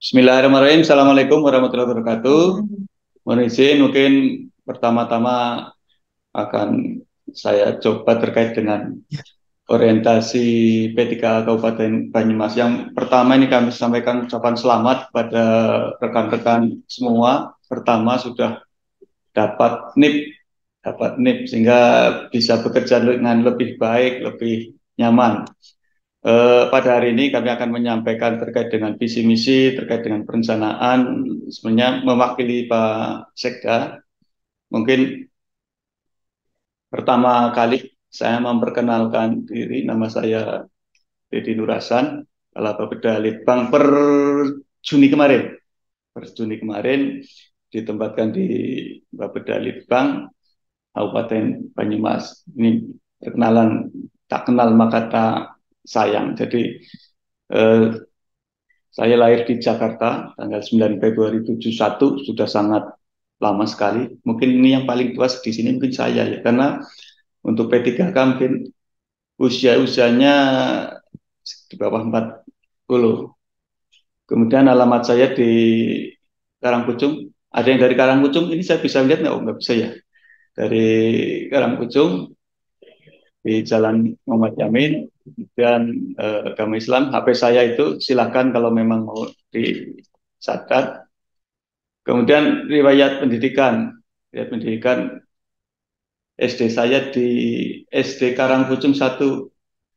Bismillahirrahmanirrahim. Assalamualaikum warahmatullahi wabarakatuh. Mohon izin, mungkin pertama-tama akan saya coba terkait dengan orientasi P3K Kabupaten Banyumas. Yang pertama ini kami sampaikan ucapan selamat pada rekan-rekan semua. Pertama sudah dapat NIP, sehingga bisa bekerja dengan lebih baik, lebih nyaman. Pada hari ini kami akan menyampaikan terkait dengan visi misi, terkait dengan perencanaan, sebenarnya mewakili Pak Sekda. Mungkin pertama kali saya memperkenalkan diri, nama saya Dedi Nurasan, Kepala Bapeda Litbang Juni kemarin. Per Juni kemarin ditempatkan di Bapeda Litbang Kabupaten Banyumas. Ini perkenalan, tak kenal maka tak sayang. Jadi eh, saya lahir di Jakarta tanggal 9 Februari 71, sudah sangat lama sekali. Mungkin ini yang paling tua di sini mungkin saya ya, karena untuk P3K mungkin usia-usianya di bawah 40. Kemudian alamat saya di Karangpucung. Ada yang dari Karangpucung, ini saya bisa lihat nggak? Oh, nggak bisa ya. Dari Karangpucung di Jalan Muhammad Yamin, dan agama Islam. HP saya itu silakan kalau memang mau dicatat. Kemudian riwayat pendidikan SD saya di SD Karangpucung 1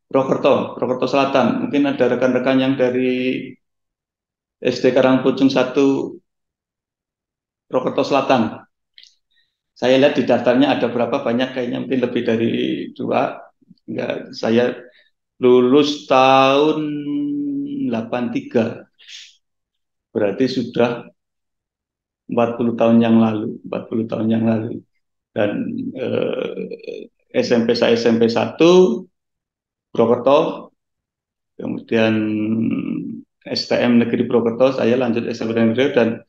Prokerto Selatan. Mungkin ada rekan-rekan yang dari SD Karangpucung 1 Prokerto Selatan. Saya lihat di daftarnya ada berapa banyak, kayaknya mungkin lebih dari dua. Enggak, saya lulus tahun 83, berarti sudah 40 tahun yang lalu, 40 tahun yang lalu. Dan SMP saya SMP 1 Prokerto, kemudian STM Negeri Prokerto, saya lanjut SMP Negeri, dan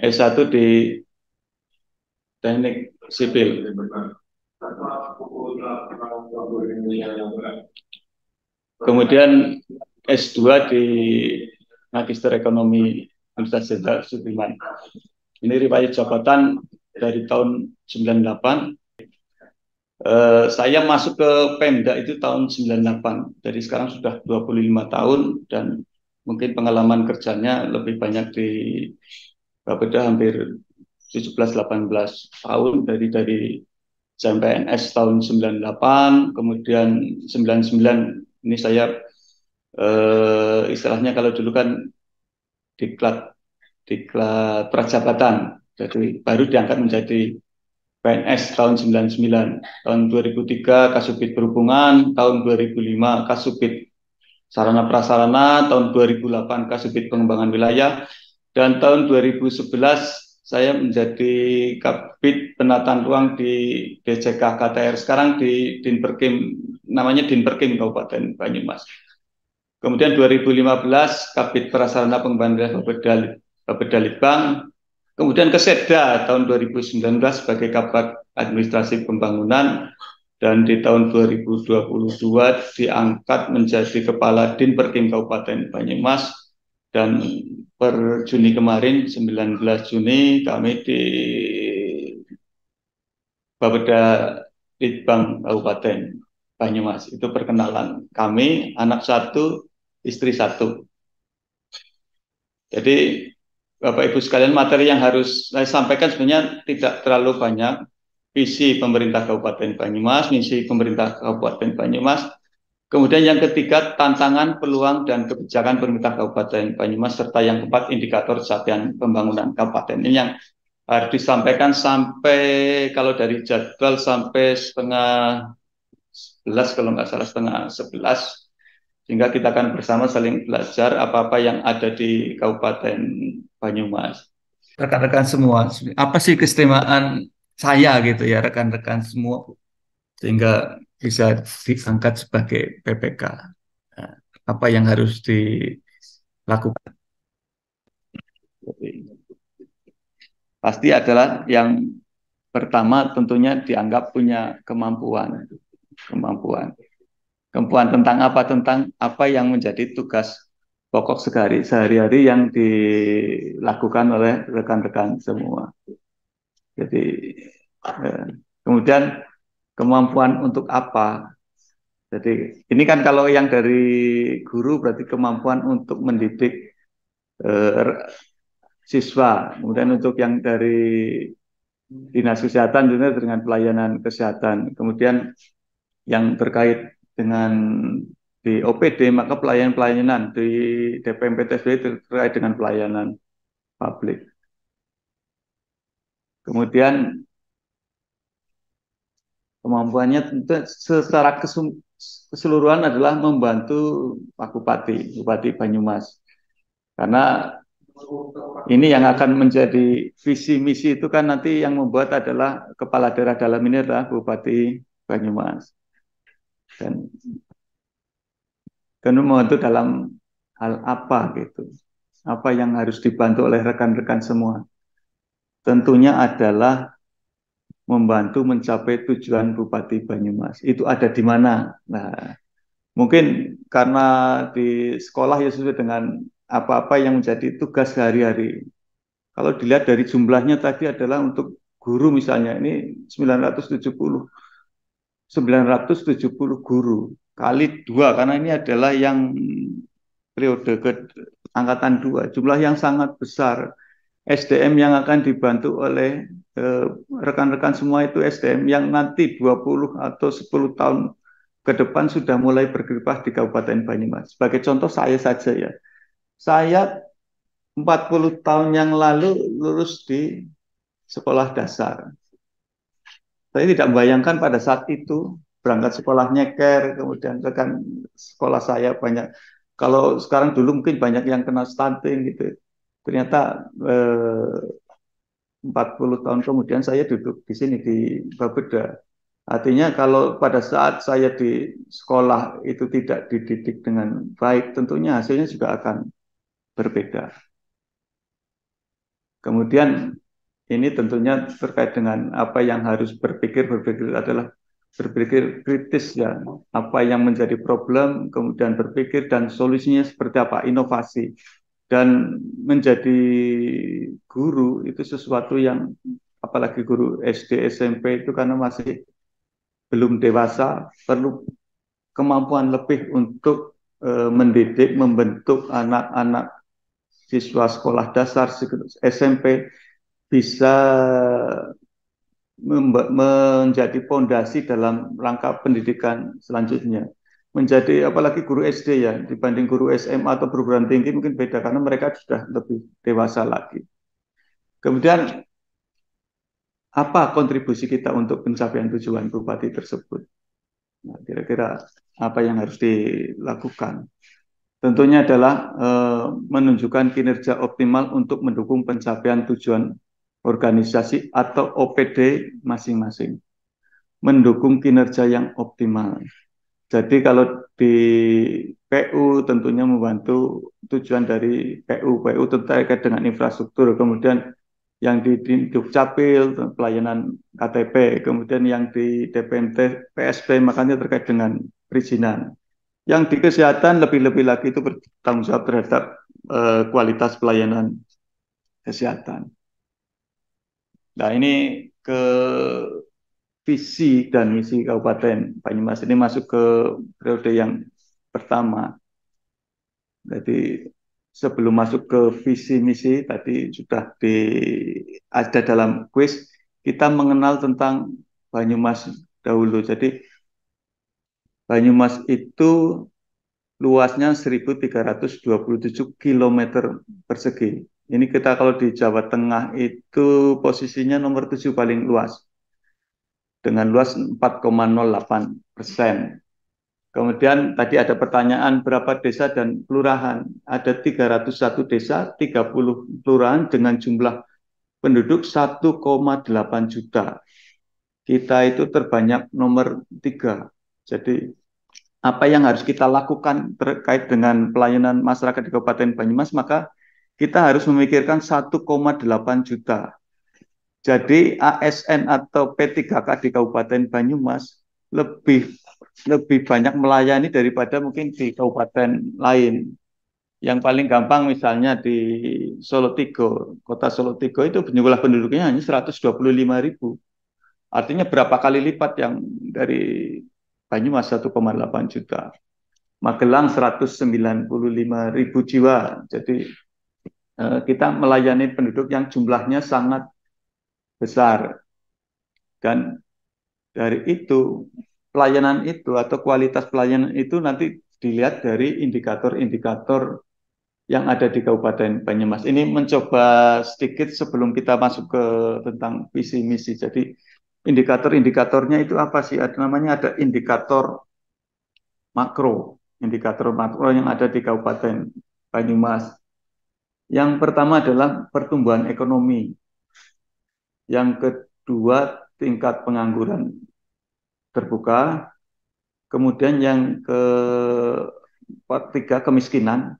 S1 di Teknik Sipil. Kemudian S2 di Magister Ekonomi Universitas Jenderal Sudirman. Ini riwayat jabatan dari tahun 98. Saya masuk ke Pemda itu tahun 98. Jadi sekarang sudah 25 tahun, dan mungkin pengalaman kerjanya lebih banyak di Bapeda, hampir 17-18 tahun, dari jam PNS tahun 98, kemudian 99 ini saya istilahnya kalau dulu kan diklat diklat prajabatan, jadi baru diangkat menjadi PNS tahun 99. Tahun 2003 Kasubit Perhubungan, tahun 2005 Kasubit Sarana Prasarana, tahun 2008 Kasubit Pengembangan Wilayah, dan tahun 2011 saya menjadi Kabid Penataan Ruang di DJK KTR, sekarang di Dinperkim, namanya Dinperkim Kabupaten Banyumas. Kemudian 2015 Kabid Prasarana Pengembangan Wilayah Bapeda Litbang. Kemudian ke Setda tahun 2019 sebagai Kabag Administrasi Pembangunan, dan di tahun 2022 diangkat menjadi Kepala Dinperkim Kabupaten Banyumas. Dan per Juni kemarin, 19 Juni, kami di Bapeda Litbang Kabupaten Banyumas. Itu perkenalan kami, anak satu, istri satu. Jadi Bapak Ibu sekalian, materi yang harus saya sampaikan sebenarnya tidak terlalu banyak. Visi pemerintah Kabupaten Banyumas, misi pemerintah Kabupaten Banyumas. Kemudian yang ketiga, tantangan, peluang, dan kebijakan pemerintah Kabupaten Banyumas, serta yang keempat, indikator capaian pembangunan kabupaten. Ini yang harus disampaikan sampai, kalau dari jadwal sampai setengah 11, kalau nggak salah setengah 11, sehingga kita akan bersama saling belajar apa-apa yang ada di Kabupaten Banyumas. Rekan-rekan semua, apa sih keistimewaan saya gitu ya, rekan-rekan semua, sehingga bisa diangkat sebagai PPK. Nah, apa yang harus dilakukan? Pasti adalah yang pertama tentunya dianggap punya kemampuan. Kemampuan. Kemampuan tentang apa? Tentang apa yang menjadi tugas pokok sehari-hari yang dilakukan oleh rekan-rekan semua. Jadi kemudian kemampuan untuk apa? Jadi ini kan kalau yang dari guru berarti kemampuan untuk mendidik eh, siswa. Kemudian untuk yang dari dinas kesehatan tentunya dengan pelayanan kesehatan. Kemudian yang terkait dengan di OPD maka pelayanan-pelayanan di DPMPTSB terkait dengan pelayanan publik. Kemudian kemampuannya tentu secara keseluruhan adalah membantu Pak Bupati, Bupati Banyumas. Karena ini yang akan menjadi visi misi itu kan nanti yang membuat adalah kepala daerah dalam ini adalah Bupati Banyumas. Dan membantu dalam hal apa gitu. Apa yang harus dibantu oleh rekan-rekan semua. Tentunya adalah membantu mencapai tujuan Bupati Banyumas. Itu ada di mana? Nah, mungkin karena di sekolah ya sesuai dengan apa-apa yang menjadi tugas sehari-hari. Kalau dilihat dari jumlahnya tadi adalah untuk guru misalnya, ini 970 guru kali 2 karena ini adalah yang periode ke angkatan 2, jumlah yang sangat besar. SDM yang akan dibantu oleh rekan-rekan semua itu SDM yang nanti 20 atau 10 tahun ke depan sudah mulai berkiprah di Kabupaten Banyumas. Sebagai contoh saya saja ya. Saya 40 tahun yang lalu lulus di sekolah dasar. Saya tidak membayangkan pada saat itu berangkat sekolah nyeker, kemudian rekan sekolah saya banyak. Kalau sekarang dulu mungkin banyak yang kena stunting gitu. Ternyata 40 tahun kemudian saya duduk di sini di Bapeda. Artinya kalau pada saat saya di sekolah itu tidak dididik dengan baik, tentunya hasilnya juga akan berbeda. Kemudian ini tentunya terkait dengan apa yang harus berpikir adalah berpikir kritis ya, apa yang menjadi problem, kemudian berpikir dan solusinya seperti apa, inovasi. Dan menjadi guru itu sesuatu yang apalagi guru SD, SMP itu karena masih belum dewasa, perlu kemampuan lebih untuk mendidik, membentuk anak-anak siswa sekolah dasar, SMP bisa menjadi fondasi dalam rangka pendidikan selanjutnya. Menjadi apalagi guru SD ya, dibanding guru SMA atau perguruan tinggi mungkin beda karena mereka sudah lebih dewasa lagi. Kemudian apa kontribusi kita untuk pencapaian tujuan bupati tersebut? Nah, kira-kira apa yang harus dilakukan? Tentunya adalah menunjukkan kinerja optimal untuk mendukung pencapaian tujuan organisasi atau OPD masing-masing. Mendukung kinerja yang optimal. Jadi kalau di PU tentunya membantu tujuan dari PU terkait dengan infrastruktur, kemudian yang di Dukcapil pelayanan KTP, kemudian yang di DPMT PSP makanya terkait dengan perizinan. Yang di kesehatan lebih-lebih lagi itu bertanggung jawab terhadap kualitas pelayanan kesehatan. Nah ini ke visi dan misi Kabupaten Banyumas ini masuk ke periode yang pertama. Jadi sebelum masuk ke visi misi tadi sudah ada dalam kuis kita mengenal tentang Banyumas dahulu. Jadi Banyumas itu luasnya 1.327 km persegi. Ini kita kalau di Jawa Tengah itu posisinya nomor 7 paling luas dengan luas 4,08%. Kemudian tadi ada pertanyaan berapa desa dan kelurahan. Ada 301 desa, 30 kelurahan dengan jumlah penduduk 1,8 juta. Kita itu terbanyak nomor 3. Jadi apa yang harus kita lakukan terkait dengan pelayanan masyarakat di Kabupaten Banyumas, maka kita harus memikirkan 1,8 juta. Jadi ASN atau P3K di Kabupaten Banyumas lebih banyak melayani daripada mungkin di kabupaten lain. Yang paling gampang misalnya di Solo Tigo, kota Solo Tigo itu jumlah penduduknya hanya 125.000. Artinya berapa kali lipat yang dari Banyumas 1,8 juta. Magelang 195.000 jiwa. Jadi kita melayani penduduk yang jumlahnya sangat besar. Dan dari itu, pelayanan itu atau kualitas pelayanan itu nanti dilihat dari indikator-indikator yang ada di Kabupaten Banyumas. Ini mencoba sedikit sebelum kita masuk ke tentang visi misi. Jadi indikator-indikatornya itu apa sih? Ada namanya ada indikator makro yang ada di Kabupaten Banyumas. Yang pertama adalah pertumbuhan ekonomi. Yang kedua tingkat pengangguran terbuka. Kemudian yang ketiga kemiskinan.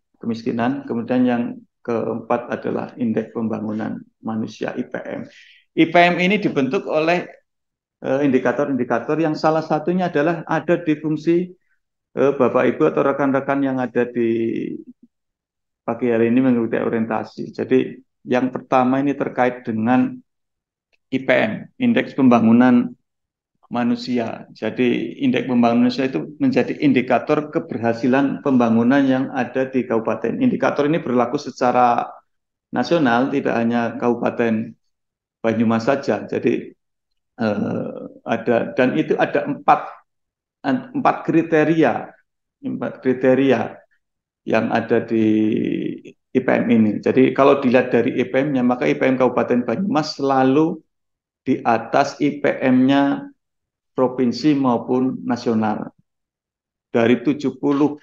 Kemudian yang keempat adalah indeks pembangunan manusia IPM. IPM ini dibentuk oleh indikator-indikator yang salah satunya adalah ada di fungsi Bapak Ibu atau rekan-rekan yang ada di pagi hari ini mengikuti orientasi. Jadi yang pertama ini terkait dengan IPM, indeks pembangunan manusia. Jadi indeks pembangunan manusia itu menjadi indikator keberhasilan pembangunan yang ada di kabupaten. Indikator ini berlaku secara nasional, tidak hanya Kabupaten Banyumas saja. Jadi ada dan itu ada empat kriteria yang ada di IPM ini. Jadi kalau dilihat dari IPM-nya, maka IPM Kabupaten Banyumas selalu di atas IPM-nya provinsi maupun nasional. Dari 70,75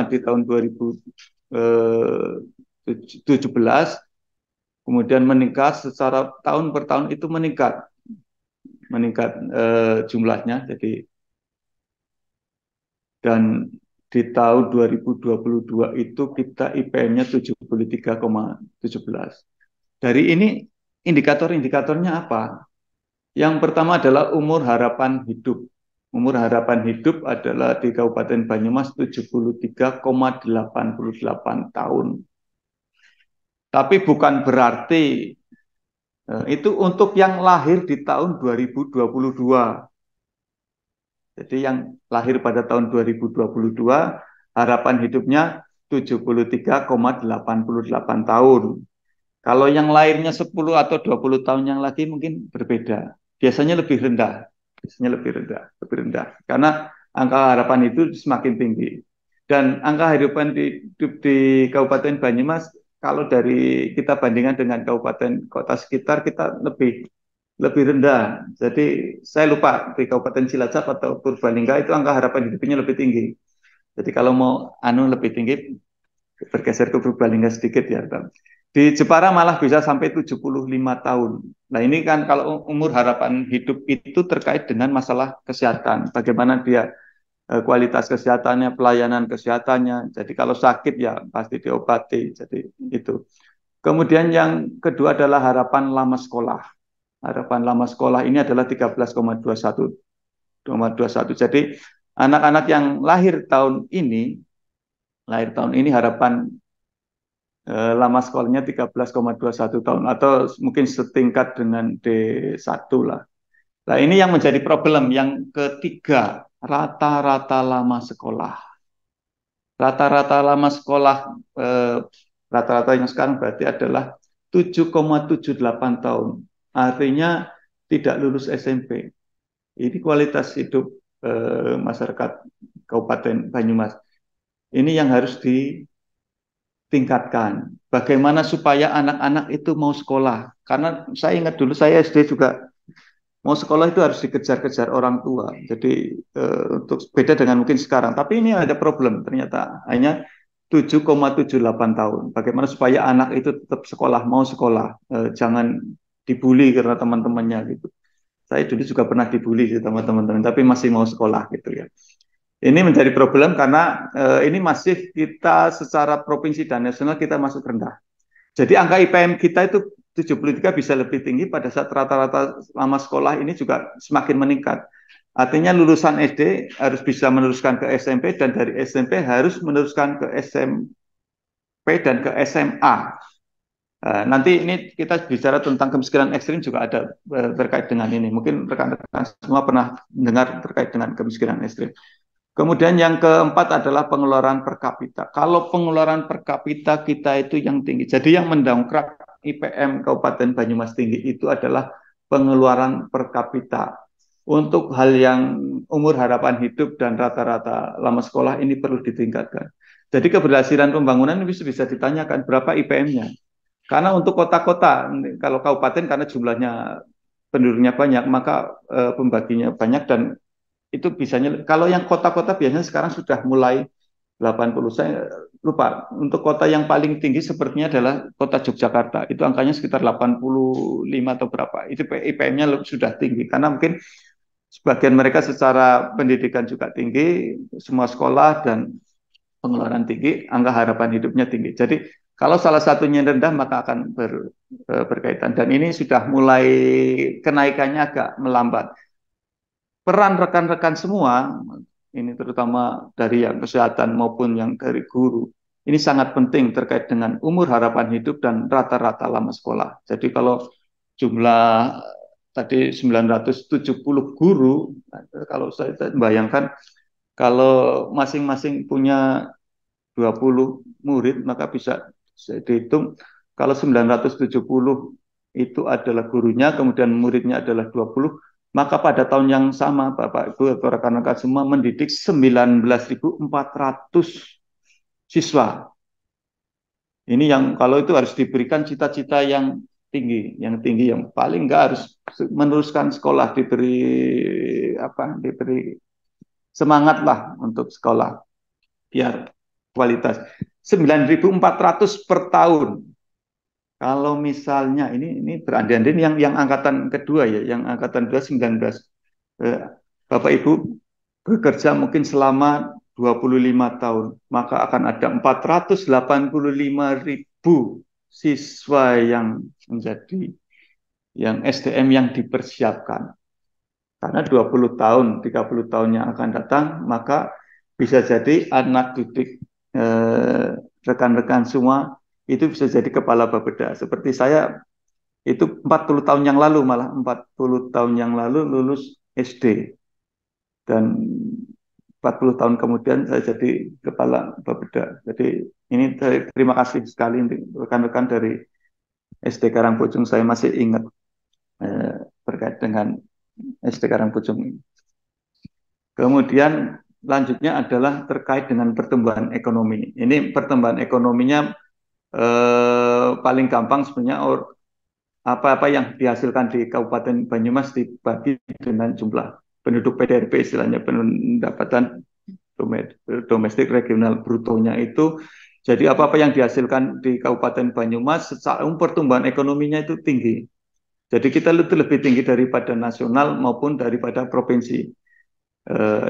di tahun 2017, kemudian meningkat secara tahun per tahun itu meningkat jumlahnya. Jadi dan di tahun 2022 itu kita IPM-nya 73,17. Dari ini indikator-indikatornya apa? Yang pertama adalah umur harapan hidup. Umur harapan hidup adalah di Kabupaten Banyumas 73,88 tahun. Tapi bukan berarti itu untuk yang lahir di tahun 2022. Jadi yang lahir pada tahun 2022, harapan hidupnya 73,88 tahun. Kalau yang lahirnya 10 atau 20 tahun yang lagi mungkin berbeda. Biasanya lebih rendah. Lebih rendah. Karena angka harapan itu semakin tinggi. Dan angka harapan di Kabupaten Banyumas, kalau dari kita bandingkan dengan kabupaten kota sekitar, kita lebih rendah. Jadi saya lupa di Kabupaten Cilacap atau Purbalingga itu angka harapan hidupnya lebih tinggi. Jadi kalau mau lebih tinggi, bergeser ke Purbalingga sedikit ya. Di Jepara malah bisa sampai 75 tahun. Nah ini kan kalau umur harapan hidup itu terkait dengan masalah kesehatan. Bagaimana dia kualitas kesehatannya, pelayanan kesehatannya. Jadi kalau sakit ya pasti diobati. Jadi itu. Kemudian yang kedua adalah harapan lama sekolah. Harapan lama sekolah ini adalah 13,21. Jadi anak-anak yang lahir tahun ini harapan lama sekolahnya 13,21 tahun atau mungkin setingkat dengan D1 lah. Nah, ini yang menjadi problem. Yang ketiga, rata-rata lama sekolah. Rata-rata lama sekolah rata-rata yang sekarang berarti adalah 7,78 tahun. Artinya tidak lulus SMP. Ini kualitas hidup masyarakat Kabupaten Banyumas. Ini yang harus tingkatkan. Bagaimana supaya anak-anak itu mau sekolah? Karena saya ingat dulu saya SD juga mau sekolah itu harus dikejar-kejar orang tua. Jadi untuk beda dengan mungkin sekarang. Tapi ini ada problem ternyata hanya 7,78 tahun. Bagaimana supaya anak itu tetap sekolah, mau sekolah, jangan dibully karena teman-temannya gitu. Saya dulu juga pernah dibully sih teman-teman, tapi masih mau sekolah gitu ya. Ini menjadi problem karena ini masih kita secara provinsi dan nasional kita masuk rendah. Jadi angka IPM kita itu 73 bisa lebih tinggi pada saat rata-rata lama sekolah ini juga semakin meningkat. Artinya lulusan SD harus bisa meneruskan ke SMP dan dari SMP harus meneruskan ke SMA dan ke SMA. Nanti ini kita bicara tentang kemiskinan ekstrim juga ada terkait dengan ini. Mungkin rekan-rekan semua pernah dengar terkait dengan kemiskinan ekstrim. Kemudian yang keempat adalah pengeluaran per kapita. Kalau pengeluaran per kapita kita itu yang tinggi. Jadi yang mendongkrak IPM Kabupaten Banyumas tinggi itu adalah pengeluaran per kapita. Untuk hal yang umur harapan hidup dan rata-rata lama sekolah ini perlu ditingkatkan. Jadi keberhasilan pembangunan ini bisa ditanyakan berapa IPM-nya. Karena untuk kota-kota, kalau kabupaten karena jumlahnya penduduknya banyak, maka pembaginya banyak dan itu bisanya kalau yang kota-kota biasanya sekarang sudah mulai 80. Saya lupa untuk kota yang paling tinggi sepertinya adalah kota Yogyakarta, itu angkanya sekitar 85 atau berapa, itu IPM-nya sudah tinggi karena mungkin sebagian mereka secara pendidikan juga tinggi, semua sekolah dan pengeluaran tinggi, angka harapan hidupnya tinggi. Jadi kalau salah satunya rendah maka akan berkaitan dan ini sudah mulai kenaikannya agak melambat. Peran rekan-rekan semua, ini terutama dari yang kesehatan maupun yang dari guru, ini sangat penting terkait dengan umur harapan hidup dan rata-rata lama sekolah. Jadi kalau jumlah tadi 970 guru, kalau saya bayangkan kalau masing-masing punya 20 murid, maka bisa dihitung kalau 970 itu adalah gurunya, kemudian muridnya adalah 20, maka pada tahun yang sama Bapak Ibu atau rekan-rekan semua mendidik 19.400 siswa. Ini yang kalau itu harus diberikan cita-cita yang tinggi, yang paling enggak harus meneruskan sekolah, diberi semangat lah untuk sekolah biar kualitas. 9.400 per tahun. Kalau misalnya ini berandai-andai yang angkatan kedua ya, yang angkatan kedua 19. Bapak Ibu bekerja mungkin selama 25 tahun, maka akan ada 485.000 siswa yang menjadi yang SDM yang dipersiapkan. Karena 20 tahun, 30 tahun yang akan datang, maka bisa jadi anak didik rekan-rekan semua itu bisa jadi kepala Bapeda. Seperti saya itu 40 tahun yang lalu, malah 40 tahun yang lalu lulus SD. Dan 40 tahun kemudian saya jadi kepala Bapeda. Jadi ini terima kasih sekali untuk rekan-rekan dari SD Karangpujung. Saya masih ingat terkait dengan SD Karangpujung ini. Kemudian lanjutnya adalah terkait dengan pertumbuhan ekonomi. Ini pertumbuhan ekonominya paling gampang sebenarnya apa-apa yang dihasilkan di Kabupaten Banyumas dibagi dengan jumlah penduduk PDRB, istilahnya pendapatan domestik regional brutonya itu. Jadi apa-apa yang dihasilkan di Kabupaten Banyumas secara pertumbuhan ekonominya itu tinggi. Jadi kita itu lebih tinggi daripada nasional maupun daripada provinsi.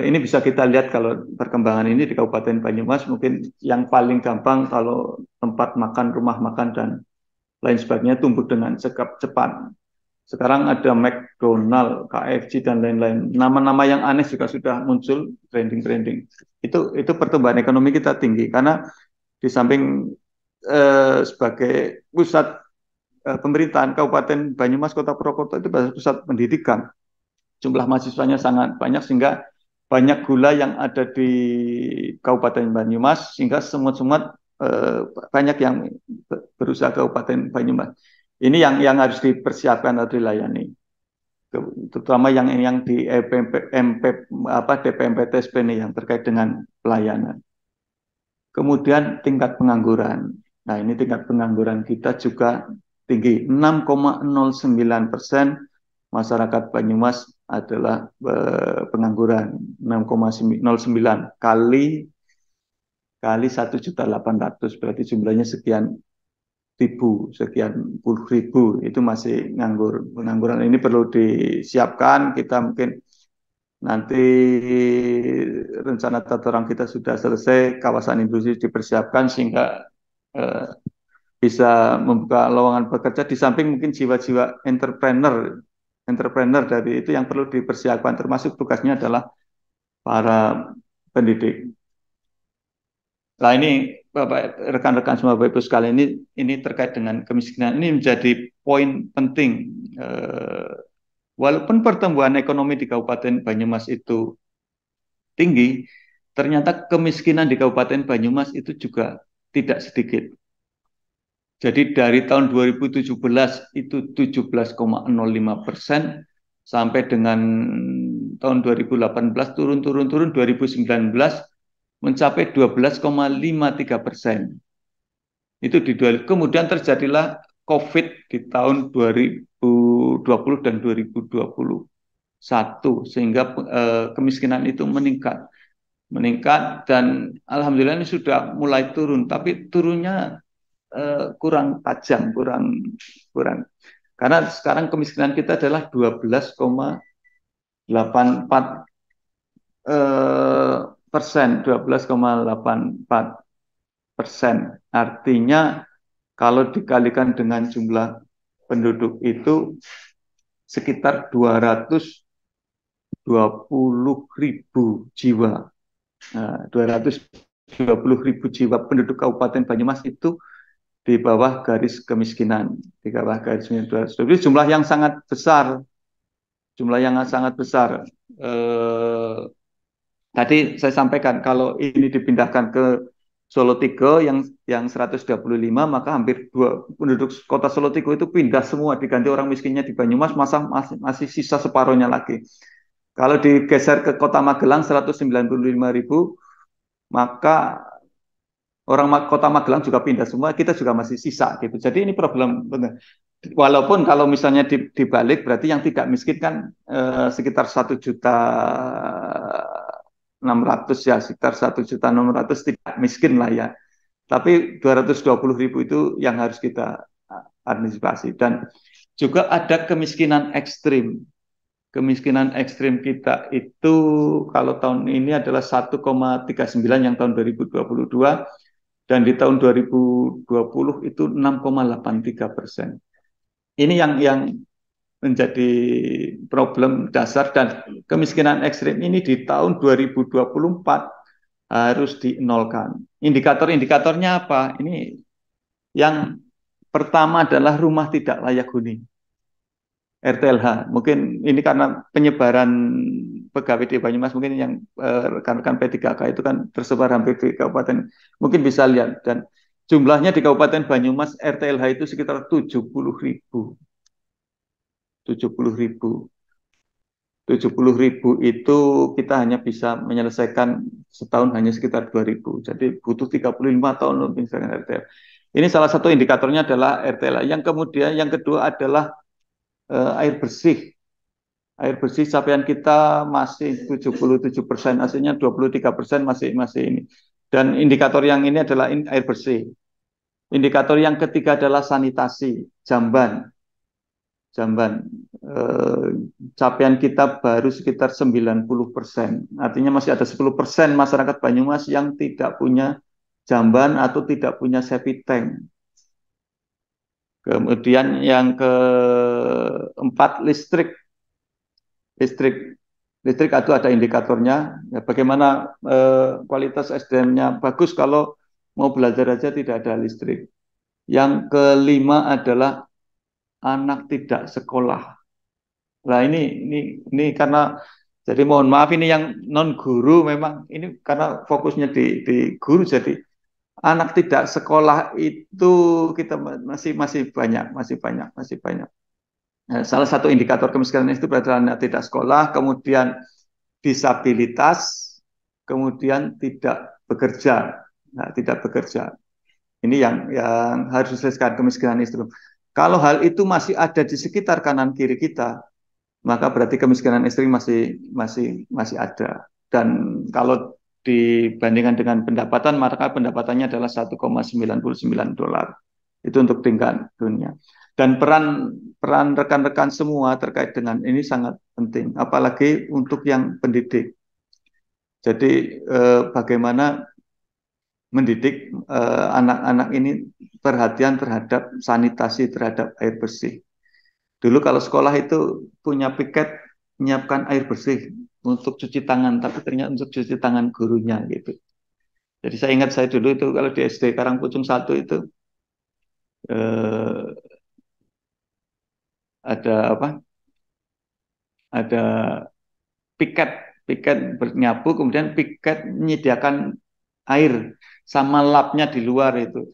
Ini bisa kita lihat kalau perkembangan ini di Kabupaten Banyumas mungkin yang paling gampang kalau tempat makan, rumah makan dan lain sebagainya tumbuh dengan cepat. Sekarang ada McDonald, KFC dan lain-lain. Nama-nama yang aneh juga sudah muncul branding. Itu pertumbuhan ekonomi kita tinggi karena di samping sebagai pusat pemerintahan Kabupaten Banyumas, Kota Purwokerto itu pusat pendidikan. Jumlah mahasiswanya sangat banyak sehingga banyak gula yang ada di Kabupaten Banyumas sehingga semut-semut banyak yang berusaha Kabupaten Banyumas. Ini yang harus dipersiapkan atau dilayani. Terutama yang di DPMPTSP ini yang terkait dengan pelayanan. Kemudian tingkat pengangguran. Nah, ini tingkat pengangguran kita juga tinggi, 6,09% masyarakat Banyumas adalah pengangguran, 6,09 kali 1.800.000 berarti jumlahnya sekian puluh ribu itu masih nganggur. Pengangguran ini perlu disiapkan. Kita mungkin nanti rencana tata ruang kita sudah selesai, kawasan industri dipersiapkan sehingga bisa membuka lowongan pekerja di samping mungkin jiwa-jiwa entrepreneur dari itu yang perlu dipersiapkan, termasuk tugasnya adalah para pendidik. Nah ini Bapak rekan-rekan semua Bapak Ibu sekalian, ini terkait dengan kemiskinan, ini menjadi poin penting. Walaupun pertumbuhan ekonomi di Kabupaten Banyumas itu tinggi, ternyata kemiskinan di Kabupaten Banyumas itu juga tidak sedikit. Jadi dari tahun 2017 itu 17,05% sampai dengan tahun 2018 turun, 2019 mencapai 12,53%. Itu kemudian terjadilah COVID di tahun 2020 dan 2021 sehingga kemiskinan itu meningkat dan alhamdulillah ini sudah mulai turun, tapi turunnya kurang tajam, kurang karena sekarang kemiskinan kita adalah 12,84 persen, 12,84%. Artinya kalau dikalikan dengan jumlah penduduk itu sekitar 220.000 jiwa. Nah, 220.000 jiwa penduduk Kabupaten Banyumas itu di bawah garis kemiskinan, di bawah garis kemiskinan. Jadi jumlah yang sangat besar, jumlah yang sangat besar. Tadi saya sampaikan kalau ini dipindahkan ke Solo Tigo yang 125, maka hampir dua penduduk kota Solo Tigo itu pindah semua, diganti orang miskinnya di Banyumas, masih sisa separuhnya lagi. Kalau digeser ke kota Magelang 195.000, maka orang kota Magelang juga pindah semua, kita juga masih sisa gitu. Jadi ini problem benar. Walaupun kalau misalnya dibalik berarti yang tidak miskin kan sekitar 1.600.000 ya, sekitar 1.600.000 tidak miskin lah ya. Tapi 220.000 itu yang harus kita antisipasi. Dan juga ada kemiskinan ekstrim. Kemiskinan ekstrim kita itu kalau tahun ini adalah 1,39 yang tahun 2022, dan di tahun 2020 itu 6,83%. Ini yang menjadi problem dasar, dan kemiskinan ekstrim ini di tahun 2024 harus dinolkan. Indikator-indikatornya apa? Ini yang pertama adalah rumah tidak layak huni, RTLH. Mungkin ini karena penyebaran pegawai di Banyumas, mungkin yang rekan-rekan P3K itu kan tersebar hampir di kabupaten, mungkin bisa lihat. Dan jumlahnya di Kabupaten Banyumas RTLH itu sekitar 70.000. 70.000. 70.000 itu kita hanya bisa menyelesaikan setahun hanya sekitar 2.000. Jadi butuh 35 tahun untuk menyelesaikan RTL. Ini salah satu indikatornya adalah RTL. Yang kemudian yang kedua adalah air bersih. Air bersih capaian kita masih 77%, aslinya 23% masih ini. Dan indikator yang ini adalah air bersih. Indikator yang ketiga adalah sanitasi, jamban. Capaian kita baru sekitar 90%. Artinya masih ada 10% masyarakat Banyumas yang tidak punya jamban atau tidak punya septic tank. Kemudian yang keempat, listrik. Listrik itu ada indikatornya. Ya, bagaimana kualitas SDM-nya bagus kalau mau belajar aja tidak ada listrik. Yang kelima adalah anak tidak sekolah. Nah ini karena, jadi mohon maaf ini yang non guru, memang ini karena fokusnya di guru, jadi anak tidak sekolah itu kita masih banyak. Nah, salah satu indikator kemiskinan itu adalah anak tidak sekolah, kemudian disabilitas, kemudian tidak bekerja. Nah, tidak bekerja. Ini yang harus diselesaikan kemiskinan itu. Kalau hal itu masih ada di sekitar kanan kiri kita, maka berarti kemiskinan ekstrim masih ada. Dan kalau dibandingkan dengan pendapatan, maka pendapatannya adalah 1,99 dolar. Itu untuk tingkat dunia. Dan peran rekan-rekan semua terkait dengan ini sangat penting, apalagi untuk yang pendidik. Jadi bagaimana mendidik anak-anak ini perhatian terhadap sanitasi, terhadap air bersih. Dulu kalau sekolah itu punya piket menyiapkan air bersih untuk cuci tangan, tapi ternyata untuk cuci tangan gurunya gitu. Jadi saya ingat saya dulu itu kalau di SD Karangpucung 1 itu eh, ada apa? Ada piket, piket bernyapu, kemudian piket menyediakan air sama lapnya di luar itu.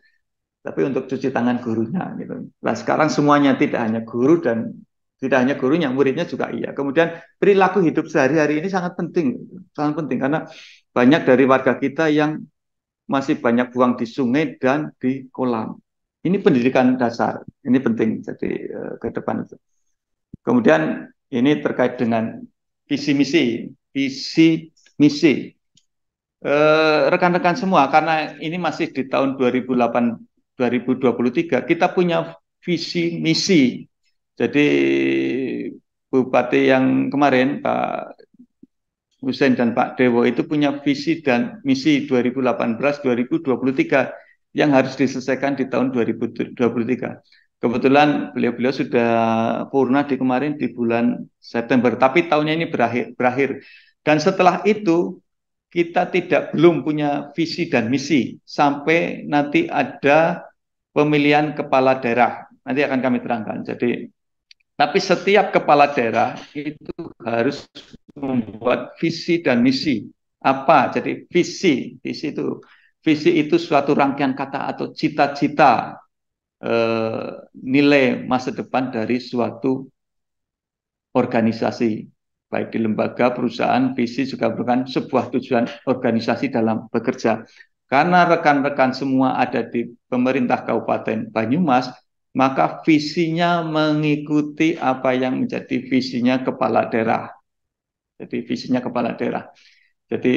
Tapi untuk cuci tangan gurunya gitu. Nah sekarang semuanya tidak hanya guru dan tidak hanya gurunya, muridnya juga iya. Kemudian perilaku hidup sehari-hari ini sangat penting karena banyak dari warga kita yang masih banyak buang di sungai dan di kolam. Ini pendidikan dasar, ini penting jadi ke depan itu. Kemudian ini terkait dengan visi misi, visi misi. Rekan-rekan semua, karena ini masih di tahun 2008, 2023, kita punya visi misi. Jadi Bupati yang kemarin, Pak Hussein dan Pak Dewo itu punya visi dan misi 2018-2023 yang harus diselesaikan di tahun 2023. Kebetulan beliau-beliau sudah purna di kemarin di bulan September, tapi tahunnya ini berakhir. Dan setelah itu kita belum punya visi dan misi sampai nanti ada pemilihan kepala daerah. Nanti akan kami terangkan. Jadi, tapi setiap kepala daerah itu harus membuat visi dan misi. Apa? Jadi visi itu suatu rangkaian kata atau cita-cita nilai masa depan dari suatu organisasi, baik di lembaga, perusahaan, visi juga merupakan sebuah tujuan organisasi dalam bekerja. Karena rekan-rekan semua ada di pemerintah Kabupaten Banyumas, maka visinya mengikuti apa yang menjadi visinya kepala daerah. Jadi visinya kepala daerah. Jadi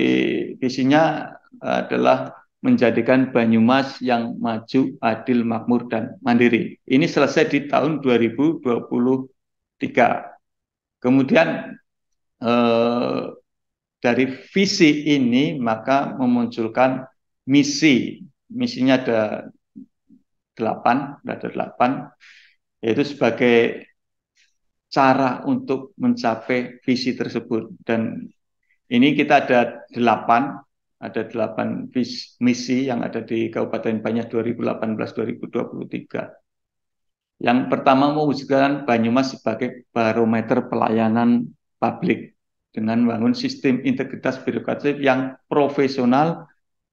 visinya adalah menjadikan Banyumas yang maju, adil, makmur, dan mandiri. Ini selesai di tahun 2023. Kemudian dari visi ini maka memunculkan misi. Misinya ada delapan, yaitu sebagai cara untuk mencapai visi tersebut. Dan ini kita ada delapan misi yang ada di Kabupaten Banjar 2018-2023. Yang pertama mewujudkan Banyumas sebagai barometer pelayanan publik dengan membangun sistem integritas birokrasi yang profesional,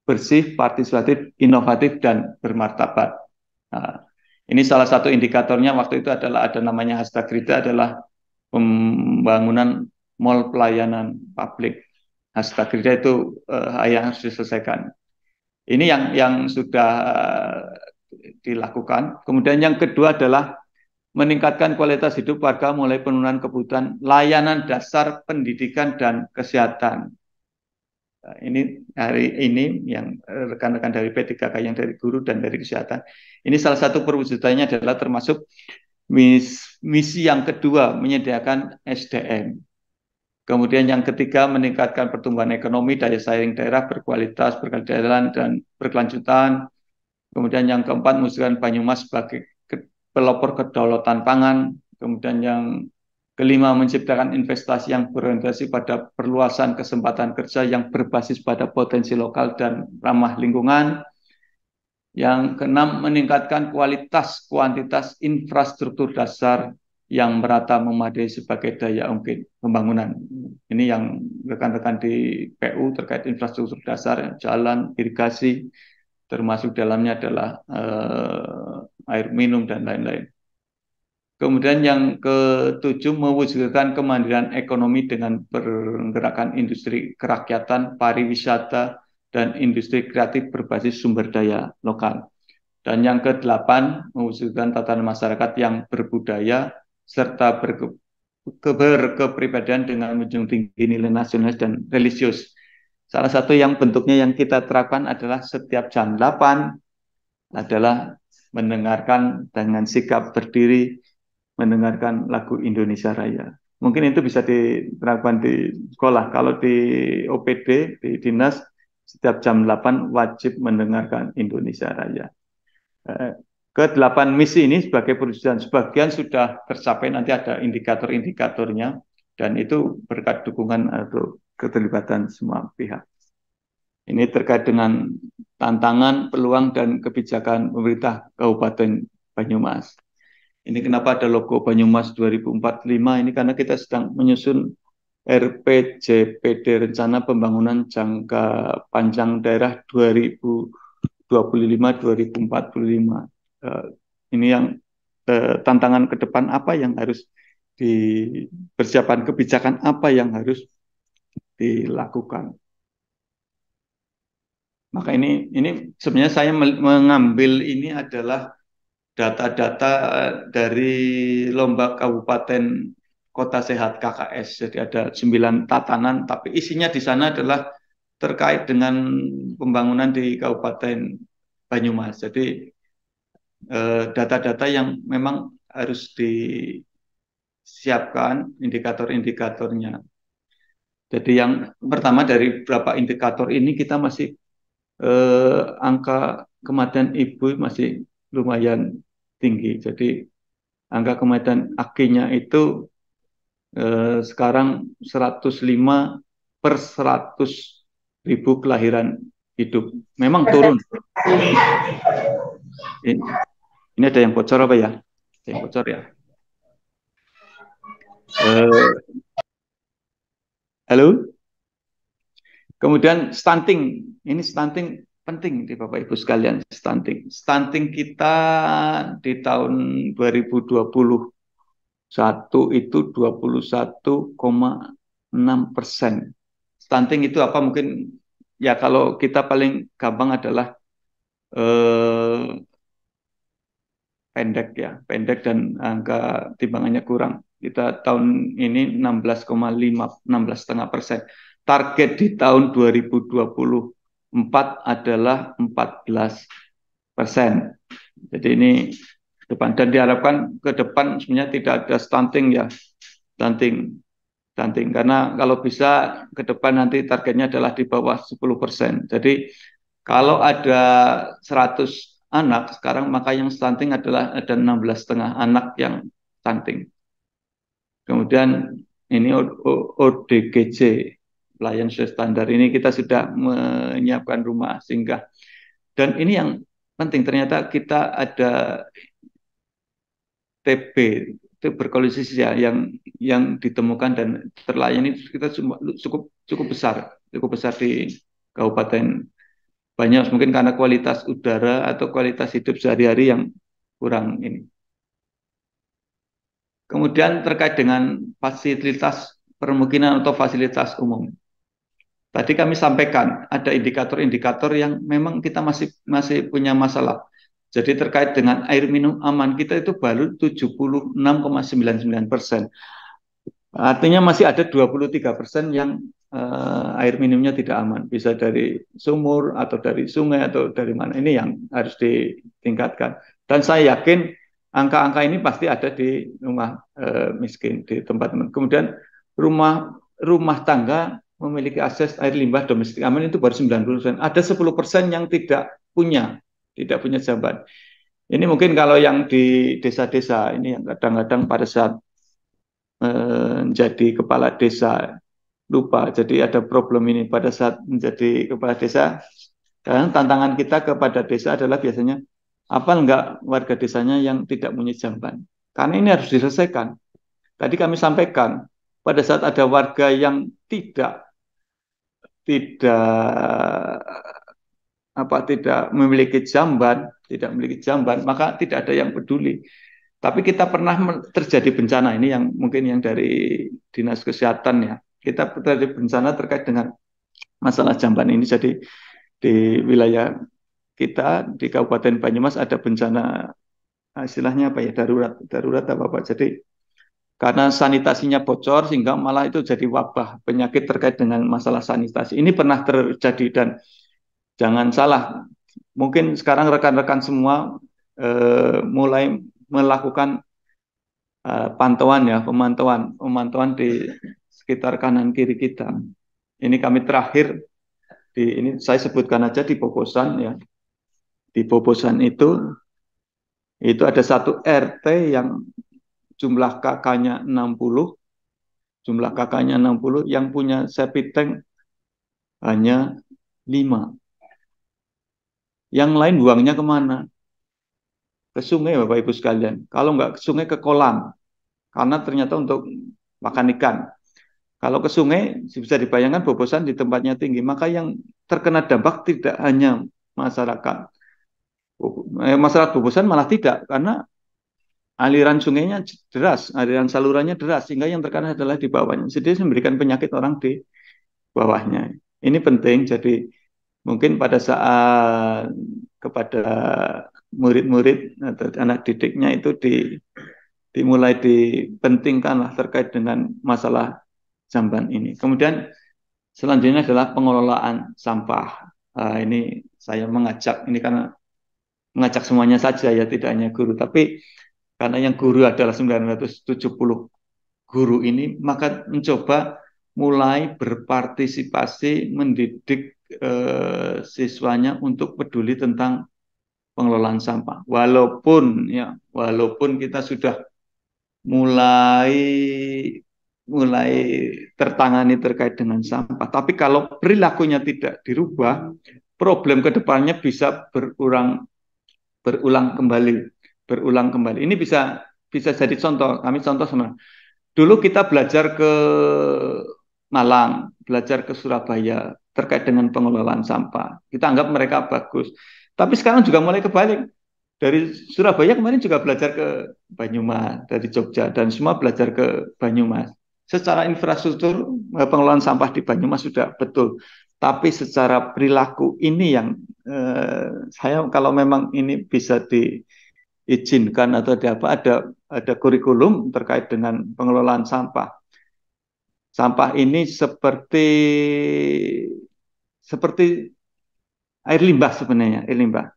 bersih, partisipatif, inovatif, dan bermartabat. Nah, ini salah satu indikatornya waktu itu adalah ada namanya Hastagrida adalah pembangunan mall pelayanan publik. Hastagrida itu yang harus diselesaikan. Ini yang sudah dilakukan. Kemudian yang kedua adalah meningkatkan kualitas hidup warga mulai penurunan kebutuhan layanan dasar pendidikan dan kesehatan. Nah, ini hari ini yang rekan-rekan dari P3K yang dari guru dan dari kesehatan. Ini salah satu perwujudannya adalah termasuk misi yang kedua menyediakan SDM. Kemudian yang ketiga meningkatkan pertumbuhan ekonomi, daya saing daerah berkualitas, berkelanjutan dan berkelanjutan. Kemudian yang keempat mewujudkan Banyumas sebagai pelopor kedaulatan pangan. Kemudian yang kelima menciptakan investasi yang berorientasi pada perluasan kesempatan kerja yang berbasis pada potensi lokal dan ramah lingkungan. Yang keenam meningkatkan kualitas kuantitas infrastruktur dasar yang merata memadai sebagai daya ungkit pembangunan. Ini yang rekan-rekan di PU terkait infrastruktur dasar, jalan, irigasi, termasuk dalamnya adalah air minum dan lain-lain. Kemudian yang ketujuh mewujudkan kemandirian ekonomi dengan pergerakan industri kerakyatan, pariwisata, dan industri kreatif berbasis sumber daya lokal. Dan yang kedelapan mewujudkan tatanan masyarakat yang berbudaya serta berkepribadian dengan menjunjung tinggi nilai nasionalis dan religius. Salah satu yang bentuknya yang kita terapkan adalah setiap jam 8 adalah mendengarkan dengan sikap berdiri, mendengarkan lagu Indonesia Raya. Mungkin itu bisa diterapkan di sekolah. Kalau di OPD, di dinas, setiap jam 8 wajib mendengarkan Indonesia Raya. Ke-8 misi ini sebagai perwujudan sebagian sudah tercapai, nanti ada indikator-indikatornya dan itu berkat dukungan atau keterlibatan semua pihak. Ini terkait dengan tantangan, peluang, dan kebijakan pemerintah Kabupaten Banyumas. Ini kenapa ada logo Banyumas 2045, ini karena kita sedang menyusun RPJPD, Rencana Pembangunan Jangka Panjang Daerah 2025-2045. Ini yang tantangan ke depan, apa yang harus dipersiapkan, kebijakan apa yang harus dilakukan. Maka ini sebenarnya saya mengambil ini adalah data-data dari Lomba Kabupaten Kota Sehat KKS. Jadi ada 9 tatanan, tapi isinya di sana adalah terkait dengan pembangunan di Kabupaten Banyumas. Jadi data-data yang memang harus disiapkan indikator-indikatornya. Jadi yang pertama dari beberapa indikator ini kita masih angka kematian ibu masih lumayan tinggi. Jadi angka kematian akinya itu sekarang 105 per 100.000 kelahiran hidup. Memang turun. Ini ada yang bocor apa ya? Ada yang bocor ya? Halo? Kemudian stunting. Ini stunting penting di Bapak Ibu sekalian. Stunting kita di tahun 2021 itu 21,6%. Stunting itu apa? Mungkin ya kalau kita paling gampang adalah pendek ya, pendek dan angka timbangannya kurang. Kita tahun ini 16,5, 16,5%. Target di tahun 2024 adalah 14%. Jadi ini depan, dan diharapkan ke depan sebenarnya tidak ada stunting ya, stunting karena kalau bisa ke depan nanti targetnya adalah di bawah 10%. Jadi kalau ada 100 anak sekarang, maka yang stunting adalah ada 16,5 anak yang stunting. Kemudian ini ODGJ, pelayan sesuai standar, ini kita sudah menyiapkan rumah singgah. Dan ini yang penting, ternyata kita ada TB, tuberkulosis ya, yang ditemukan dan terlayani kita cukup besar di Kabupaten Banyumas, mungkin karena kualitas udara atau kualitas hidup sehari-hari yang kurang ini. Kemudian terkait dengan fasilitas permukiman atau fasilitas umum. Tadi kami sampaikan ada indikator-indikator yang memang kita masih punya masalah. Jadi terkait dengan air minum aman kita itu baru 76,99%. Artinya masih ada 23% yang air minumnya tidak aman. Bisa dari sumur atau dari sungai atau dari mana. Ini yang harus ditingkatkan. Dan saya yakin angka-angka ini pasti ada di rumah miskin, di tempat. Kemudian rumah tangga memiliki akses air limbah domestik aman itu baru 90%. Ada 10% yang tidak punya jamban. Ini mungkin kalau yang di desa-desa ini yang kadang-kadang pada saat menjadi kepala desa lupa. Jadi ada problem ini pada saat menjadi kepala desa. Dan tantangan kita kepada desa adalah biasanya apa enggak warga desanya yang tidak punya jamban. Karena ini harus diselesaikan. Tadi kami sampaikan pada saat ada warga yang tidak memiliki jamban, maka tidak ada yang peduli. Tapi kita pernah terjadi bencana ini yang mungkin yang dari Dinas Kesehatan ya. Kita terjadi bencana terkait dengan masalah jamban ini. Jadi di wilayah kita di Kabupaten Banyumas ada bencana, istilahnya apa ya, darurat apa. Jadi karena sanitasinya bocor sehingga malah itu jadi wabah penyakit terkait dengan masalah sanitasi. Ini pernah terjadi dan jangan salah, mungkin sekarang rekan-rekan semua mulai melakukan pemantauan di sekitar kanan kiri kita. Ini kami terakhir ini saya sebutkan aja di Bobosan ya. Di Bobosan itu ada satu RT yang jumlah kakaknya 60, yang punya septic tank hanya 5. Yang lain buangnya kemana? Ke sungai, Bapak Ibu sekalian. Kalau nggak ke sungai, ke kolam. Karena ternyata untuk makan ikan. Kalau ke sungai, bisa dibayangkan bobosan di tempatnya tinggi. Maka yang terkena dampak tidak hanya masyarakat. Masyarakat bobosan malah tidak. Karena aliran sungainya deras, aliran salurannya deras. Sehingga yang terkena adalah di bawahnya. Jadi memberikan penyakit orang di bawahnya. Ini penting. Jadi mungkin pada saat kepada murid-murid atau anak didiknya itu dimulai dipentingkan lah terkait dengan masalah jamban ini. Kemudian selanjutnya adalah pengelolaan sampah. Ini saya mengajak, ini karena mengajak semuanya saja ya, tidak hanya guru, tapi karena yang guru adalah 970 guru ini, maka mencoba mulai berpartisipasi mendidik siswanya untuk peduli tentang pengelolaan sampah. Walaupun kita sudah mulai mulai tertangani terkait dengan sampah, tapi kalau perilakunya tidak dirubah, problem kedepannya bisa berulang kembali, berulang kembali. Ini bisa bisa jadi contoh. Kami contoh sama. Dulu kita belajar ke Malang, belajar ke Surabaya terkait dengan pengelolaan sampah. Kita anggap mereka bagus. Tapi sekarang juga mulai kebalik. Dari Surabaya kemarin juga belajar ke Banyumas, dari Jogja, dan semua belajar ke Banyumas. Secara infrastruktur pengelolaan sampah di Banyumas sudah betul. Tapi secara perilaku ini yang saya kalau memang ini bisa diizinkan atau ada kurikulum terkait dengan pengelolaan sampah. Sampah ini seperti air limbah sebenarnya, air limbah.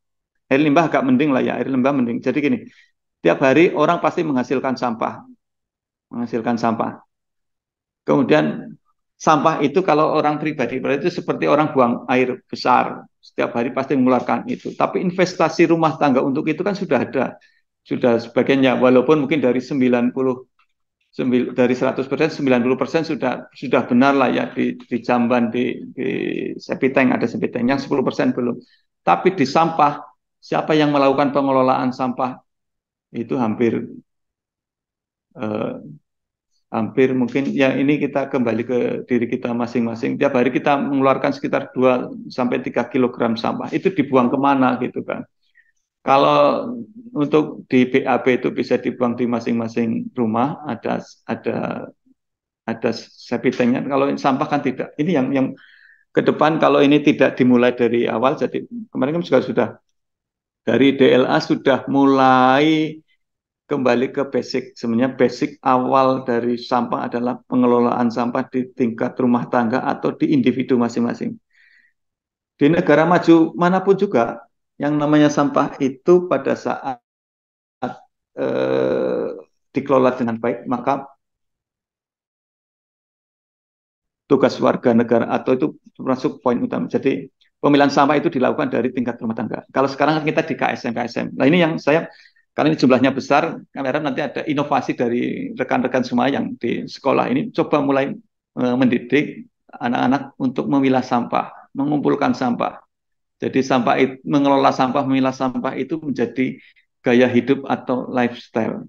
Air limbah agak mending lah ya, air limbah mending. Jadi gini, tiap hari orang pasti menghasilkan sampah. Kemudian sampah itu kalau orang pribadi itu seperti orang buang air besar, setiap hari pasti mengeluarkan itu. Tapi investasi rumah tangga untuk itu kan sudah ada, sudah sebagiannya. Walaupun mungkin dari 100% 90% sudah benar lah ya di jamban di septic tank ada septic tank yang 10% belum. Tapi di sampah siapa yang melakukan pengelolaan sampah itu eh, hampir mungkin ya ini kita kembali ke diri kita masing-masing. Tiap hari kita mengeluarkan sekitar 2 sampai 3 kilogram sampah. Itu dibuang kemana gitu kan. Kalau untuk di BAB itu bisa dibuang di masing-masing rumah, ada ada septic tanknya. Kalau sampah kan tidak. Ini yang ke depan kalau ini tidak dimulai dari awal, jadi kemarin kan juga sudah dari DLA sudah mulai kembali ke basic. Sebenarnya basic awal dari sampah adalah pengelolaan sampah di tingkat rumah tangga atau di individu masing-masing. Di negara maju manapun juga, yang namanya sampah itu pada saat eh, dikelola dengan baik, maka tugas warga negara atau itu termasuk poin utama. Jadi pemilihan sampah itu dilakukan dari tingkat rumah tangga. Kalau sekarang kan kita di KSM. Nah ini yang saya karena ini jumlahnya besar, kamera nanti ada inovasi dari rekan-rekan semua yang di sekolah ini coba mulai mendidik anak-anak untuk memilah sampah, mengumpulkan sampah. Jadi mengelola sampah, memilah sampah itu menjadi gaya hidup atau lifestyle.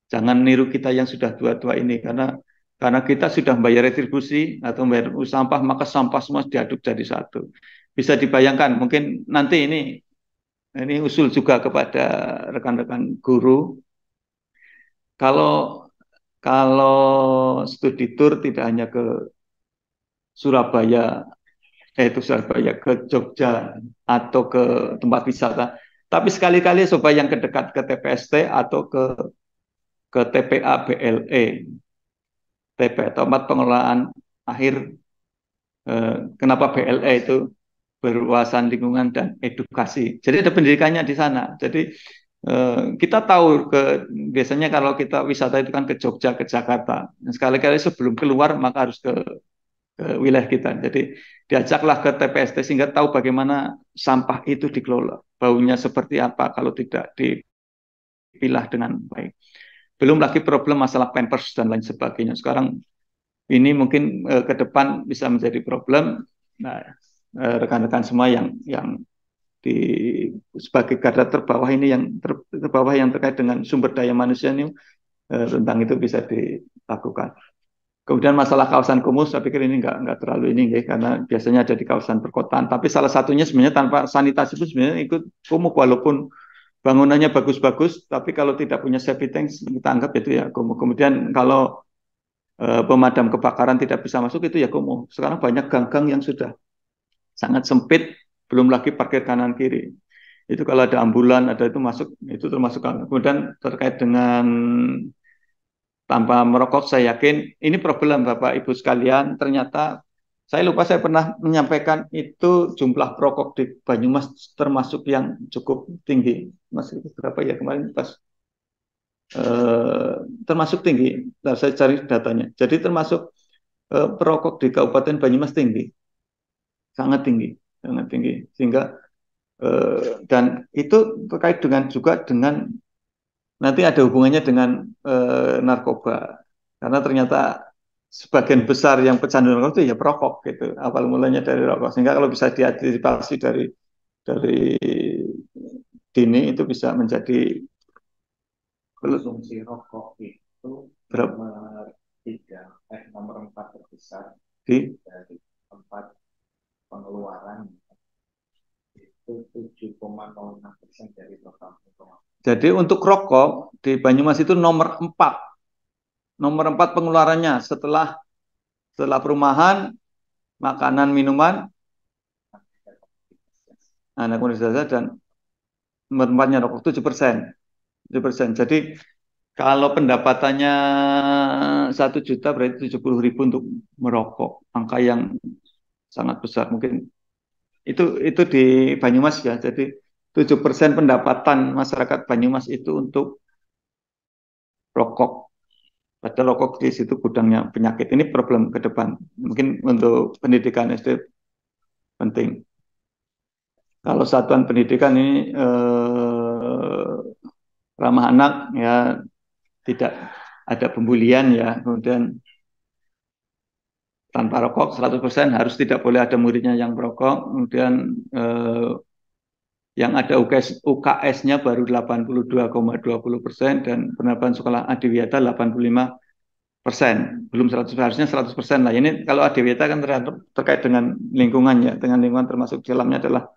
Jangan niru kita yang sudah tua-tua ini karena kita sudah membayar retribusi atau membayar sampah maka sampah semua diaduk jadi satu. Bisa dibayangkan mungkin nanti ini usul juga kepada rekan-rekan guru kalau kalau studi tour tidak hanya ke Surabaya Surabaya ke Jogja atau ke tempat wisata tapi sekali-kali coba yang kedekat ke TPST atau ke TPA BLE TP tempat pengelolaan akhir kenapa BLE itu berwawasan lingkungan dan edukasi. Jadi ada pendidikannya di sana. Jadi kita tahu biasanya kalau kita wisata itu kan ke Jogja, ke Jakarta. Nah, sekali-kali sebelum keluar maka harus ke wilayah kita. Jadi diajaklah ke TPST sehingga tahu bagaimana sampah itu dikelola. Baunya seperti apa kalau tidak dipilah dengan baik. Belum lagi problem masalah pampers dan lain sebagainya. Sekarang ini mungkin ke depan bisa menjadi problem. Nah, rekan-rekan semua yang di sebagai garda terbawah ini yang terbawah yang terkait dengan sumber daya manusia ini tentang itu bisa dilakukan. Kemudian masalah kawasan kumuh, saya pikir ini nggak terlalu ini, ya, karena biasanya ada di kawasan perkotaan. Tapi salah satunya sebenarnya tanpa sanitasi pun sebenarnya ikut kumuh, walaupun bangunannya bagus-bagus, tapi kalau tidak punya safety tank, kita anggap itu ya kumuh. Kemudian kalau pemadam kebakaran tidak bisa masuk, itu ya kumuh. Sekarang banyak gang-gang yang sudah sangat sempit, belum lagi parkir kanan kiri. Itu kalau ada ambulan, ada itu masuk, itu termasuk. Kemudian terkait dengan tanpa merokok, saya yakin ini problem Bapak Ibu sekalian. Ternyata saya lupa, saya pernah menyampaikan itu jumlah perokok di Banyumas termasuk yang cukup tinggi. Mas, itu berapa ya kemarin pas termasuk tinggi. Nah, saya cari datanya. Jadi termasuk perokok di Kabupaten Banyumas tinggi, sangat tinggi, sangat tinggi. Sehingga dan itu terkait dengan juga dengan nanti ada hubungannya dengan narkoba, karena ternyata sebagian besar yang pecandu narkoba itu ya perokok gitu, awal mulanya dari rokok. Sehingga kalau bisa diantisipasi dari dini, itu bisa menjadi Konsumsi rokok itu berapa nomor 4 terbesar di dari tempat pengeluaran, itu 7,06% dari total pengeluaran. jadi untuk rokok di Banyumas itu nomor 4 pengeluarannya setelah perumahan, makanan, minuman, anak universitas, dan nomor 4-nya rokok 7%. 7%. Jadi kalau pendapatannya 1 juta berarti 70.000 untuk merokok, angka yang sangat besar. Mungkin itu di Banyumas ya. Jadi 7% pendapatan masyarakat Banyumas itu untuk rokok. Padahal rokok di situ gudangnya penyakit. Ini problem ke depan. Mungkin untuk pendidikan SD penting. Kalau satuan pendidikan ini ramah anak ya, tidak ada pembulian ya. Kemudian tanpa rokok 100%, harus tidak boleh ada muridnya yang merokok. Kemudian yang ada UKS-nya baru 82,20%, dan penerapan sekolah adiwiyata 85%. Belum 100%, harusnya 100% lah. Ini kalau adiwiyata kan terkait dengan lingkungan ya, dengan lingkungan, termasuk di dalamnya adalah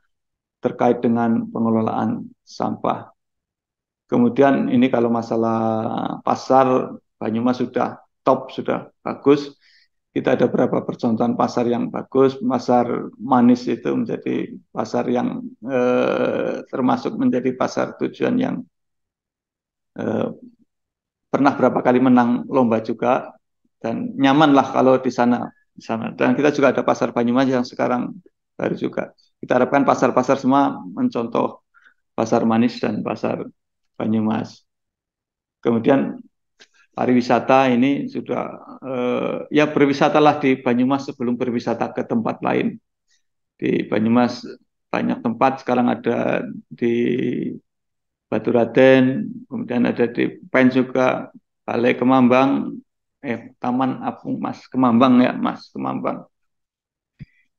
terkait dengan pengelolaan sampah. Kemudian ini kalau masalah pasar, Banyumas sudah top, sudah bagus. Kita ada beberapa percontohan pasar yang bagus. Pasar Manis itu menjadi pasar yang termasuk menjadi pasar tujuan yang pernah berapa kali menang lomba juga, dan nyaman lah kalau di sana. Dan kita juga ada pasar Banyumas yang sekarang baru juga. Kita harapkan pasar-pasar semua mencontoh pasar Manis dan pasar Banyumas. Kemudian pariwisata ini sudah ya, berwisatalah di Banyumas sebelum berwisata ke tempat lain. Di Banyumas banyak tempat sekarang, ada di Baturaden, kemudian ada di Pen juga, Balai Kemambang, Taman Apung Mas Kemambang ya, Mas Kemambang.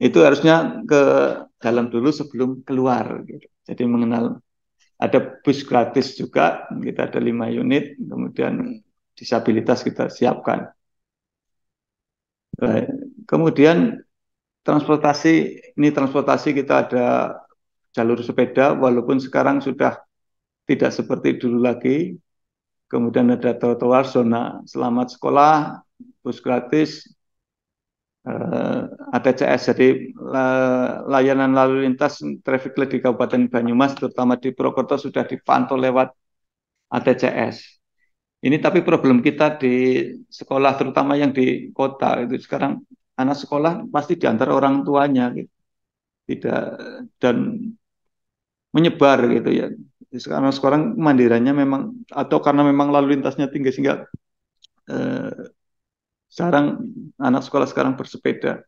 Itu harusnya ke dalam dulu sebelum keluar gitu. Jadi mengenal, ada bus gratis juga, kita ada 5 unit, kemudian disabilitas kita siapkan. Kemudian transportasi kita ada jalur sepeda, walaupun sekarang sudah tidak seperti dulu lagi. Kemudian ada trotoar, zona selamat sekolah, bus gratis, ATCS. Jadi layanan lalu lintas traffic light di Kabupaten Banyumas, terutama di Purwokerto, sudah dipantau lewat ATCS. Ini tapi problem kita di sekolah, terutama yang di kota itu sekarang, anak sekolah pasti diantar orang tuanya gitu. Tidak, dan menyebar gitu ya. Sekarang kemandiriannya memang, atau karena memang lalu lintasnya tinggi, sehingga sekarang anak sekolah sekarang bersepeda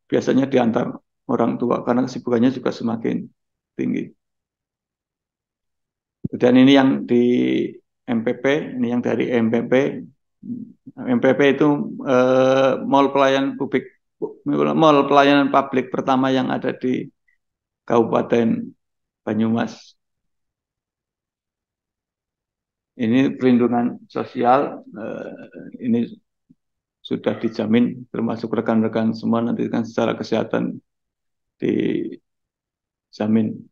biasanya diantar orang tua karena kesibukannya juga semakin tinggi. Dan ini yang di MPP, ini yang dari MPP. MPP itu Mall Pelayanan Publik mall pelayanan publik pertama yang ada di Kabupaten Banyumas. Ini perlindungan sosial, ini sudah dijamin, termasuk rekan-rekan semua nanti kan secara kesehatan dijamin.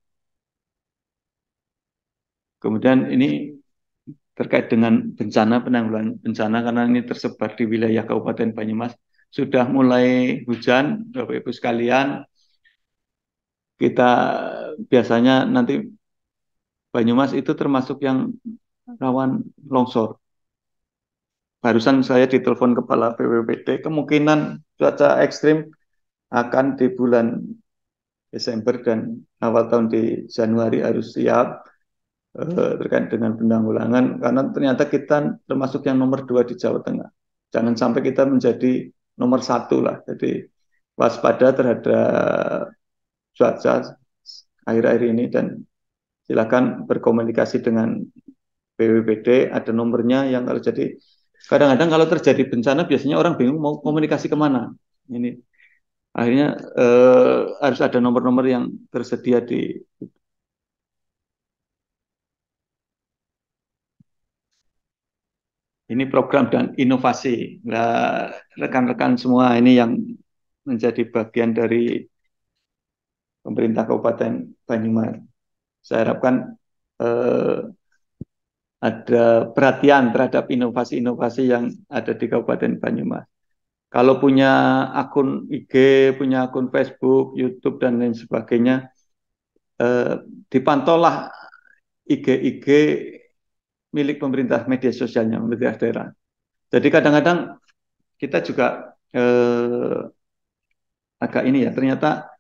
Kemudian ini terkait dengan bencana, penanggulangan bencana, karena ini tersebar di wilayah Kabupaten Banyumas. Sudah mulai hujan, Bapak Ibu sekalian, kita biasanya nanti Banyumas itu termasuk yang rawan longsor. Barusan saya ditelepon Kepala BPBD, kemungkinan cuaca ekstrim akan di bulan Desember dan awal tahun di Januari harus siap terkait dengan penanggulangan, karena ternyata kita termasuk yang nomor 2 di Jawa Tengah. Jangan sampai kita menjadi nomor 1 lah. Jadi waspada terhadap cuaca akhir-akhir ini dan silakan berkomunikasi dengan BPBD, ada nomornya yang kalau jadi kadang-kadang kalau terjadi bencana biasanya orang bingung mau komunikasi kemana. Ini akhirnya harus ada nomor-nomor yang tersedia di ini program dan inovasi. Nah, rekan-rekan semua ini yang menjadi bagian dari pemerintah Kabupaten Banyumas. Saya harapkan ada perhatian terhadap inovasi-inovasi yang ada di Kabupaten Banyumas. Kalau punya akun IG, punya akun Facebook, YouTube, dan lain sebagainya, dipantaulah IG-IG milik pemerintah, media sosialnya, pemerintah daerah. Jadi kadang-kadang kita juga agak ini ya, ternyata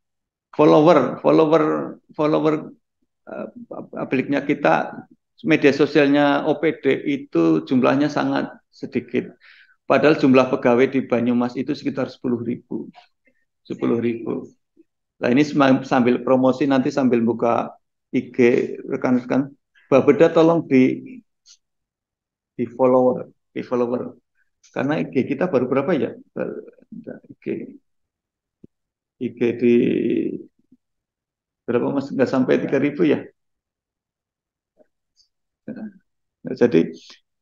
follower publiknya kita, media sosialnya OPD itu jumlahnya sangat sedikit. Padahal jumlah pegawai di Banyumas itu sekitar 10.000. 10.000. Nah ini sambil promosi nanti sambil buka IG rekan-rekan, Babeda tolong di follower. Karena IG kita baru berapa ya? IG di berapa mas? Nggak sampai 3.000 ya? Nah, jadi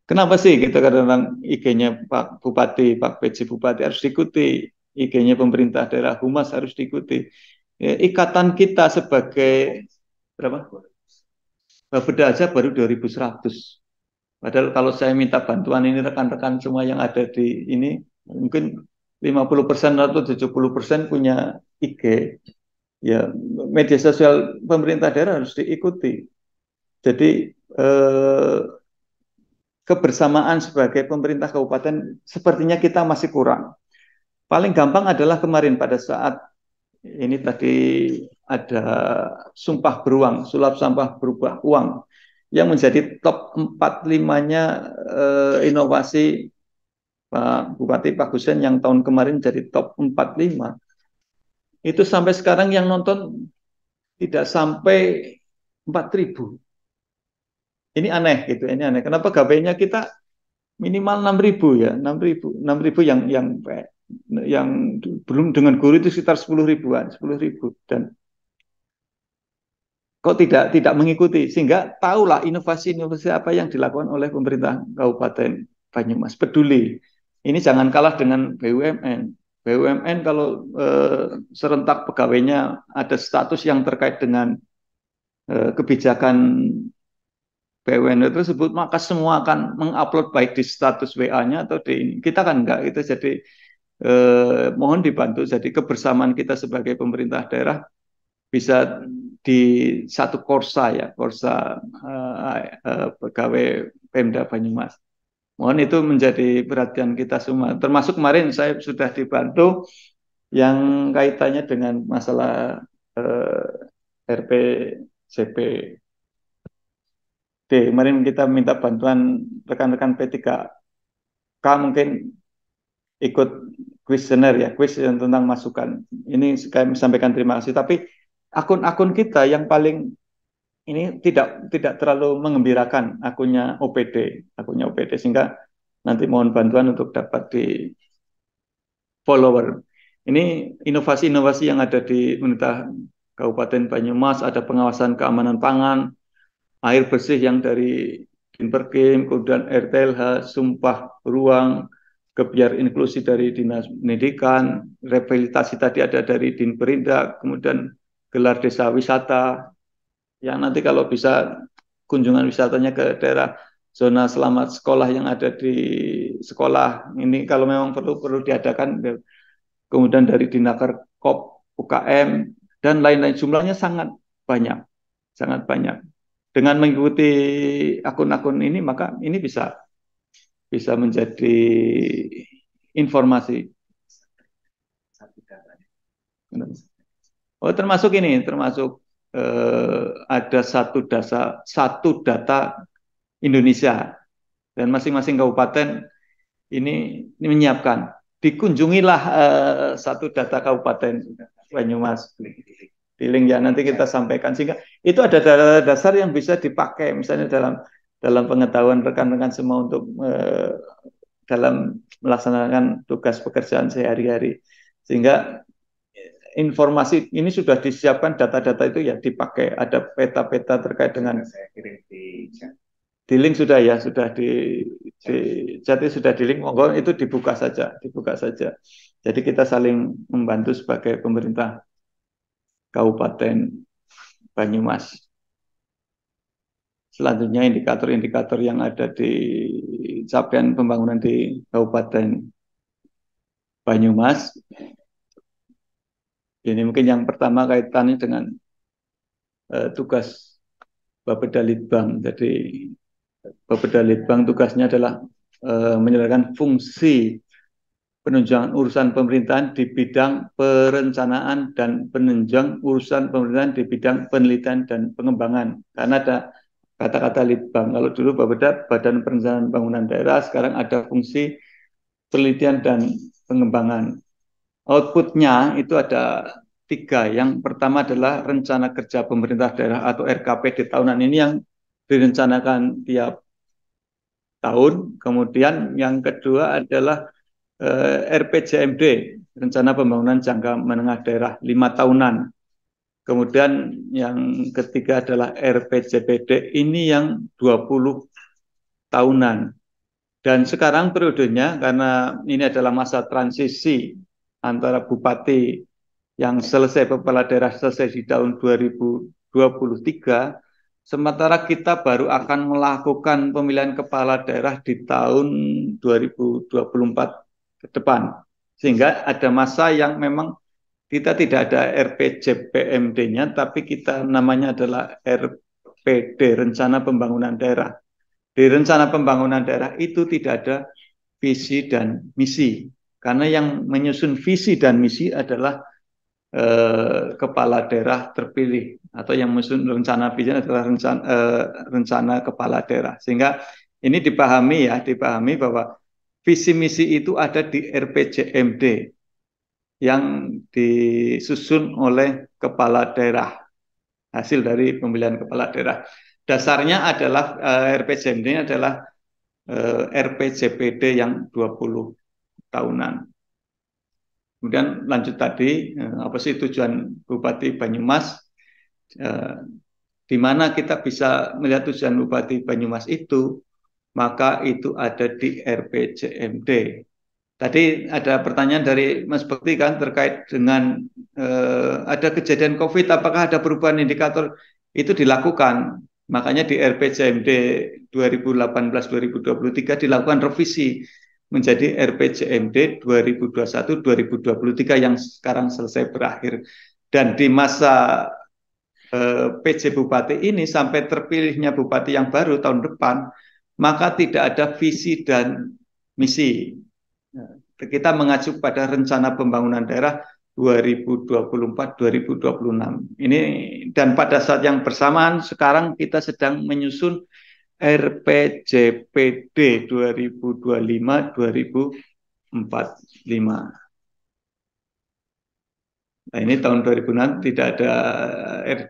kenapa sih kita kadang-kadang IG-nya Pak Bupati, Pak PJ Bupati harus diikuti, IG-nya pemerintah daerah Humas harus diikuti. Ya, ikatan kita sebagai berapa? Beda aja baru 2.100. Padahal kalau saya minta bantuan ini rekan-rekan semua yang ada di ini mungkin 50% atau 70% punya IG. Ya, media sosial pemerintah daerah harus diikuti. Jadi kebersamaan sebagai pemerintah kabupaten sepertinya kita masih kurang. Paling gampang adalah kemarin pada saat ini tadi ada sumpah beruang, sulap sampah berubah uang yang menjadi top 4-5-nya inovasi Pak Bupati Pak Husen yang tahun kemarin jadi top 45. Itu sampai sekarang yang nonton tidak sampai 4.000. Ini aneh gitu, ini aneh. Kenapa gabaynya kita minimal 6.000 ya, 6.000 yang belum dengan guru itu sekitar 10.000-an, 10.000 dan kok tidak mengikuti sehingga tahulah inovasi-inovasi apa yang dilakukan oleh pemerintah Kabupaten Banyumas. Peduli. Ini jangan kalah dengan BUMN. BUMN kalau serentak pegawainya ada status yang terkait dengan kebijakan BUMN tersebut, maka semua akan mengupload baik di status WA-nya atau di ini. Kita kan enggak itu, jadi mohon dibantu. Jadi kebersamaan kita sebagai pemerintah daerah bisa di satu korsa ya, korsa pegawai Pemda Banyumas. Mohon itu menjadi perhatian kita semua. Termasuk kemarin saya sudah dibantu yang kaitannya dengan masalah RPJP. Kemarin kita minta bantuan rekan-rekan P3K mungkin ikut kuesioner ya, kuis yang tentang masukan. Ini kami sampaikan terima kasih. Tapi akun-akun kita yang paling ini tidak terlalu mengembirakan akunnya OPD sehingga nanti mohon bantuan untuk dapat di follower. Ini inovasi-inovasi yang ada di pemerintah Kabupaten Banyumas, ada pengawasan keamanan pangan, air bersih yang dari Dinperkim, kemudian RTLH, sumpah ruang, kebiar inklusi dari Dinas Pendidikan, rehabilitasi tadi ada dari Dinperindak, kemudian gelar desa wisata, yang nanti kalau bisa kunjungan wisatanya ke daerah zona selamat sekolah yang ada di sekolah ini kalau memang perlu diadakan, kemudian dari Dinaker Kop UKM dan lain-lain, jumlahnya banyak sangat banyak. Dengan mengikuti akun-akun ini maka ini bisa bisa menjadi informasi. Oh, termasuk ini, termasuk ada satu data Indonesia, dan masing-masing kabupaten ini menyiapkan. Dikunjungilah satu data kabupaten Banyumas. Di link ya nanti kita sampaikan, sehingga itu ada data dasar yang bisa dipakai misalnya dalam pengetahuan rekan-rekan semua untuk dalam melaksanakan tugas pekerjaan sehari-hari, sehingga informasi ini sudah disiapkan, data-data itu ya dipakai, ada peta-peta terkait dengan di link sudah ya, sudah di jadi sudah di link, monggo itu dibuka saja, dibuka saja. Jadi kita saling membantu sebagai pemerintah Kabupaten Banyumas. Selanjutnya indikator-indikator yang ada di capaian pembangunan di Kabupaten Banyumas. Ini mungkin yang pertama kaitannya dengan tugas Bapeda Litbang. Jadi Bapeda Litbang tugasnya adalah menjalankan fungsi penunjang urusan pemerintahan di bidang perencanaan dan penunjang urusan pemerintahan di bidang penelitian dan pengembangan. Karena ada kata-kata Litbang. Kalau dulu Bapeda Badan Perencanaan Pembangunan Daerah, sekarang ada fungsi penelitian dan pengembangan. Outputnya itu ada 3. Yang pertama adalah rencana kerja pemerintah daerah atau RKPD tahunan ini yang direncanakan tiap tahun. Kemudian yang kedua adalah RPJMD, rencana pembangunan jangka menengah daerah 5 tahunan. Kemudian yang ketiga adalah RPJPD, ini yang 20 tahunan. Dan sekarang periodenya, karena ini adalah masa transisi antara bupati yang selesai, kepala daerah selesai di tahun 2023, sementara kita baru akan melakukan pemilihan kepala daerah di tahun 2024 ke depan. Sehingga ada masa yang memang kita tidak ada RPJPMD-nya, tapi kita namanya adalah RPD, Rencana Pembangunan Daerah. Di Rencana Pembangunan Daerah itu tidak ada visi dan misi, karena yang menyusun visi dan misi adalah kepala daerah terpilih, atau yang menyusun rencana visi adalah rencana kepala daerah. Sehingga ini dipahami bahwa visi misi itu ada di RPJMD yang disusun oleh kepala daerah, hasil dari pemilihan kepala daerah. Dasarnya adalah RPJMD ini adalah RPJPD yang 20 tahunan. Kemudian lanjut tadi, apa sih tujuan Bupati Banyumas? Di mana kita bisa melihat tujuan Bupati Banyumas itu, maka itu ada di RPJMD. Tadi ada pertanyaan dari Mas Bekti kan terkait dengan ada kejadian COVID, apakah ada perubahan indikator? Itu dilakukan. Makanya di RPJMD 2018-2023 dilakukan revisi menjadi RPJMD 2021-2023 yang sekarang selesai berakhir. Dan di masa PJ Bupati ini sampai terpilihnya Bupati yang baru tahun depan, maka tidak ada visi dan misi. Kita mengacu pada rencana pembangunan daerah 2024-2026. Ini, dan pada saat yang bersamaan sekarang kita sedang menyusun RPJPD 2025-2045. Nah, ini tahun 2006 tidak ada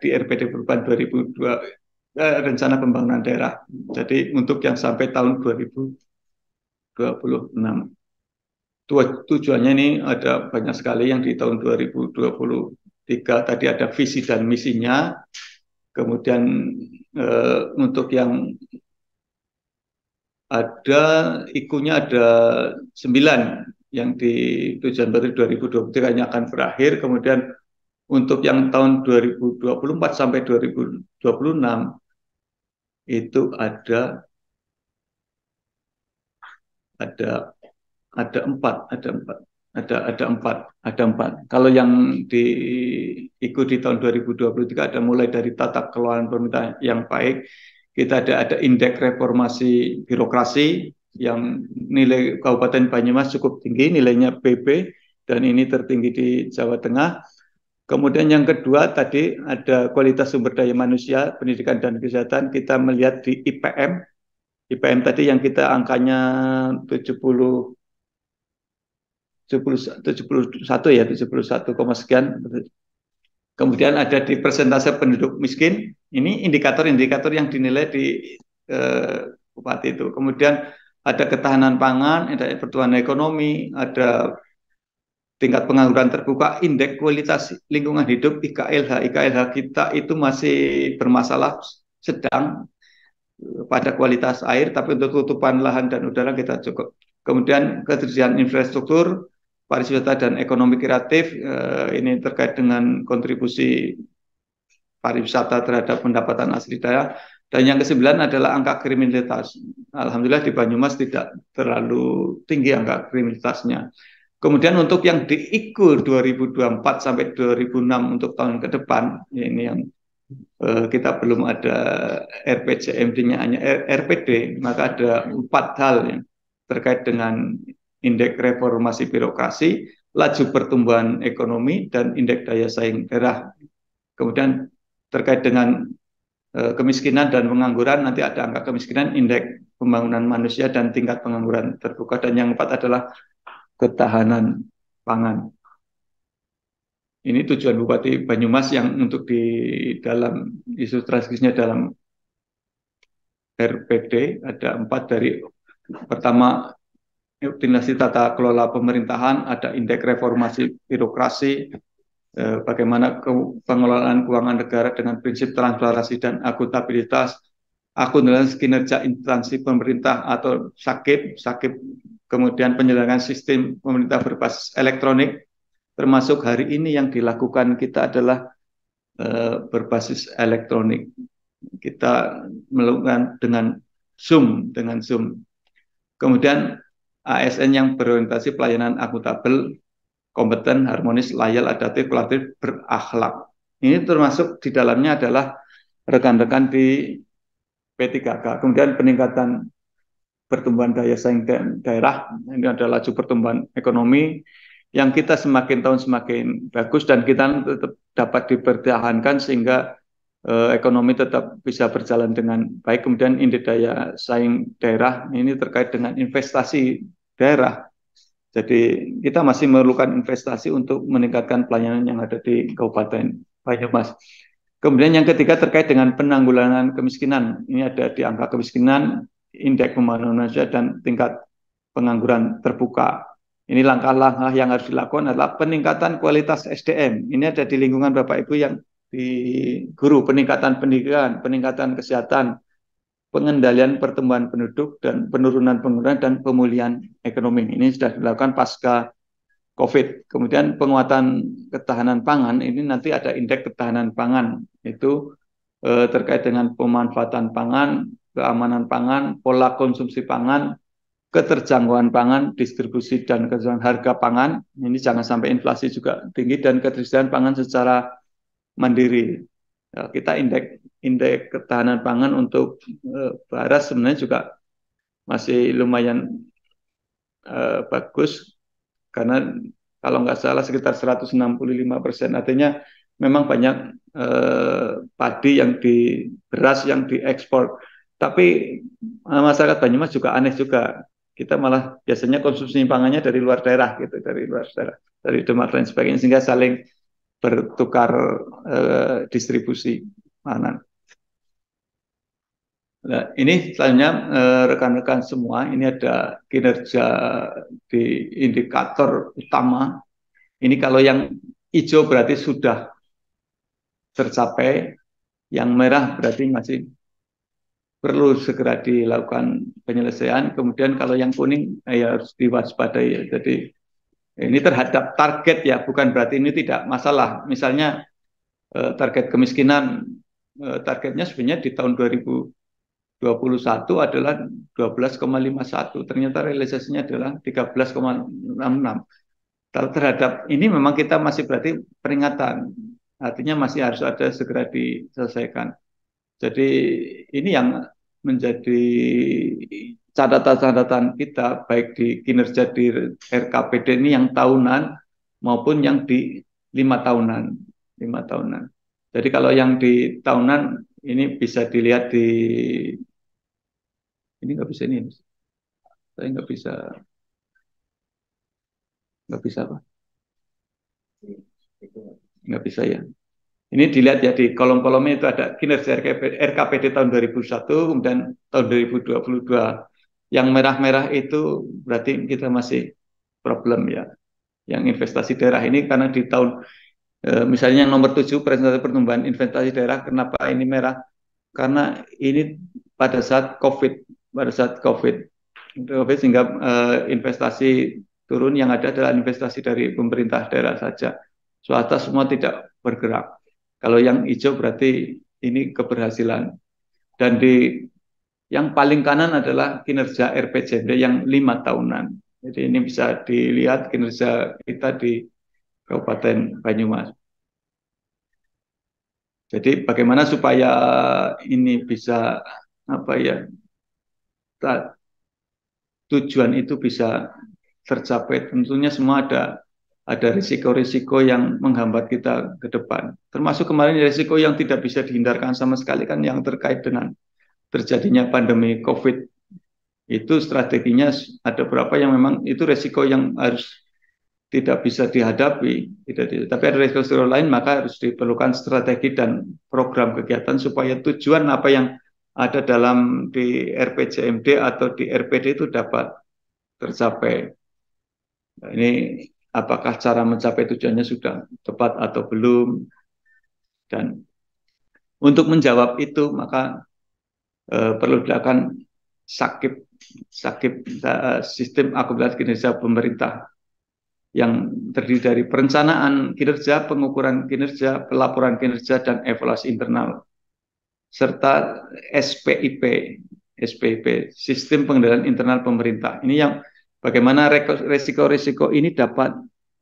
di RPD perubahan 2002 rencana pembangunan daerah. Jadi untuk yang sampai tahun 2026. tujuannya ini ada banyak sekali yang di tahun 2023 tadi ada visi dan misinya. Kemudian untuk yang ada ikunya ada 9 yang di tujuan baru 2023 akan berakhir. Kemudian untuk yang tahun 2024 sampai 2026 itu ada ada empat, ada empat. Kalau yang diikuti tahun 2023 ada mulai dari tata kelola pemerintahan yang baik, kita ada indeks reformasi birokrasi yang nilai Kabupaten Banyumas cukup tinggi, nilainya BB, dan ini tertinggi di Jawa Tengah. Kemudian yang kedua tadi ada kualitas sumber daya manusia, pendidikan dan kesehatan, kita melihat di IPM. IPM tadi yang kita angkanya 71 ya, 71, sekian. Kemudian ada di persentase penduduk miskin. Ini indikator-indikator yang dinilai di bupati itu. Kemudian ada ketahanan pangan, ada pertumbuhan ekonomi, ada tingkat pengangguran terbuka, indeks kualitas lingkungan hidup IKLH. IKLH kita itu masih bermasalah sedang pada kualitas air, tapi untuk tutupan lahan dan udara kita cukup. Kemudian ketersediaan infrastruktur, pariwisata dan ekonomi kreatif, ini terkait dengan kontribusi pariwisata terhadap pendapatan asli daerah. Dan yang ke-9 adalah angka kriminalitas. Alhamdulillah di Banyumas tidak terlalu tinggi angka kriminalitasnya. Kemudian untuk yang di IKUR 2024 sampai 2006 untuk tahun ke depan, ini yang kita belum ada RPJMD-nya, hanya RPD, maka ada 4 hal yang terkait dengan indeks reformasi birokrasi, laju pertumbuhan ekonomi, dan indeks daya saing daerah. Kemudian terkait dengan kemiskinan dan pengangguran, nanti ada angka kemiskinan, indeks pembangunan manusia, dan tingkat pengangguran terbuka. Dan yang 4 adalah ketahanan pangan. Ini tujuan Bupati Banyumas yang untuk di dalam isu strategisnya dalam RPD ada 4 dari pertama optimalisasi tata kelola pemerintahan, ada indeks reformasi birokrasi, bagaimana pengelolaan keuangan negara dengan prinsip transparansi dan akuntabilitas, akuntabilitas kinerja instansi pemerintah atau SAKIP, kemudian penyelenggaraan sistem pemerintah berbasis elektronik, termasuk hari ini yang dilakukan kita adalah berbasis elektronik. Kita melakukan dengan Zoom. Kemudian ASN yang berorientasi pelayanan akuntabel, kompeten, harmonis, loyal, adaptif, kolaboratif, berakhlak. Ini termasuk di dalamnya adalah rekan-rekan di P3K. Kemudian peningkatan pertumbuhan daya saing daerah, ini adalah laju pertumbuhan ekonomi yang kita semakin tahun semakin bagus dan kita tetap dapat dipertahankan sehingga ekonomi tetap bisa berjalan dengan baik. Kemudian indeks daya saing daerah ini terkait dengan investasi daerah. Jadi kita masih memerlukan investasi untuk meningkatkan pelayanan yang ada di Kabupaten Banyumas. Kemudian yang ketiga terkait dengan penanggulangan kemiskinan. Ini ada di angka kemiskinan, indeks pembangunan manusia, dan tingkat pengangguran terbuka. Ini langkah-langkah yang harus dilakukan adalah peningkatan kualitas SDM. Ini ada di lingkungan Bapak Ibu yang di guru, peningkatan pendidikan, peningkatan kesehatan, pengendalian pertumbuhan penduduk, dan penurunan pengangguran dan pemulihan ekonomi. Ini sudah dilakukan pasca COVID. Kemudian penguatan ketahanan pangan, ini nanti ada indeks ketahanan pangan. Itu terkait dengan pemanfaatan pangan, keamanan pangan, pola konsumsi pangan, keterjangkauan pangan, distribusi dan ketersediaan harga pangan, ini jangan sampai inflasi juga tinggi, dan ketersediaan pangan secara mandiri. Ya, kita indeks ketahanan pangan untuk beras sebenarnya juga masih lumayan bagus, karena kalau nggak salah sekitar 165%, artinya memang banyak padi yang beras yang diekspor. Tapi masyarakat Banyumas juga aneh juga. Kita malah biasanya konsumsi pangannya dari luar daerah gitu, dari Demak dan sebagainya, sehingga saling bertukar distribusi pangan. Nah, ini selanjutnya rekan-rekan semua, ini ada kinerja di indikator utama. Ini kalau yang hijau berarti sudah tercapai, yang merah berarti masih perlu segera dilakukan penyelesaian. Kemudian kalau yang kuning ya harus diwaspadai ya. Jadi ini terhadap target ya, bukan berarti ini tidak masalah. Misalnya target kemiskinan, targetnya sebenarnya di tahun 2021 adalah 12,51. Ternyata realisasinya adalah 13,66. Terhadap ini memang kita masih berarti peringatan. Artinya masih harus ada segera diselesaikan. Jadi ini yang menjadi catatan-catatan kita baik di kinerja di RKPD ini yang tahunan maupun yang di 5 tahunan, 5 tahunan. Jadi kalau yang di tahunan ini bisa dilihat di ini nggak bisa ini, saya nggak bisa apa, nggak bisa ya. Ini dilihat ya di kolom-kolomnya itu ada kinerja RKPD tahun 2001, kemudian tahun 2022. Yang merah-merah itu berarti kita masih problem ya. Yang investasi daerah ini karena di tahun misalnya yang nomor 7 presentasi pertumbuhan investasi daerah, kenapa ini merah? Karena ini pada saat COVID, sehingga investasi turun, yang ada adalah investasi dari pemerintah daerah saja. Swasta semua tidak bergerak. Kalau yang hijau berarti ini keberhasilan. Dan di yang paling kanan adalah kinerja RPJMD yang 5 tahunan. Jadi ini bisa dilihat kinerja kita di Kabupaten Banyumas. Jadi bagaimana supaya ini bisa apa ya, tujuan itu bisa tercapai? Tentunya semua ada risiko-risiko yang menghambat kita ke depan. Termasuk kemarin risiko yang tidak bisa dihindarkan sama sekali kan yang terkait dengan terjadinya pandemi COVID. Itu strateginya ada berapa yang memang itu risiko yang harus tidak bisa dihadapi, tapi ada risiko lain, maka harus diperlukan strategi dan program kegiatan supaya tujuan apa yang ada dalam di RPJMD atau di RPD itu dapat tercapai. Nah, ini apakah cara mencapai tujuannya sudah tepat atau belum? Dan untuk menjawab itu maka perlu dilakukan sakit sistem akumulasi kinerja pemerintah yang terdiri dari perencanaan kinerja, pengukuran kinerja, pelaporan kinerja, dan evaluasi internal, serta SPIP, Sistem Pengendalian Internal Pemerintah. Ini yang bagaimana risiko-risiko ini dapat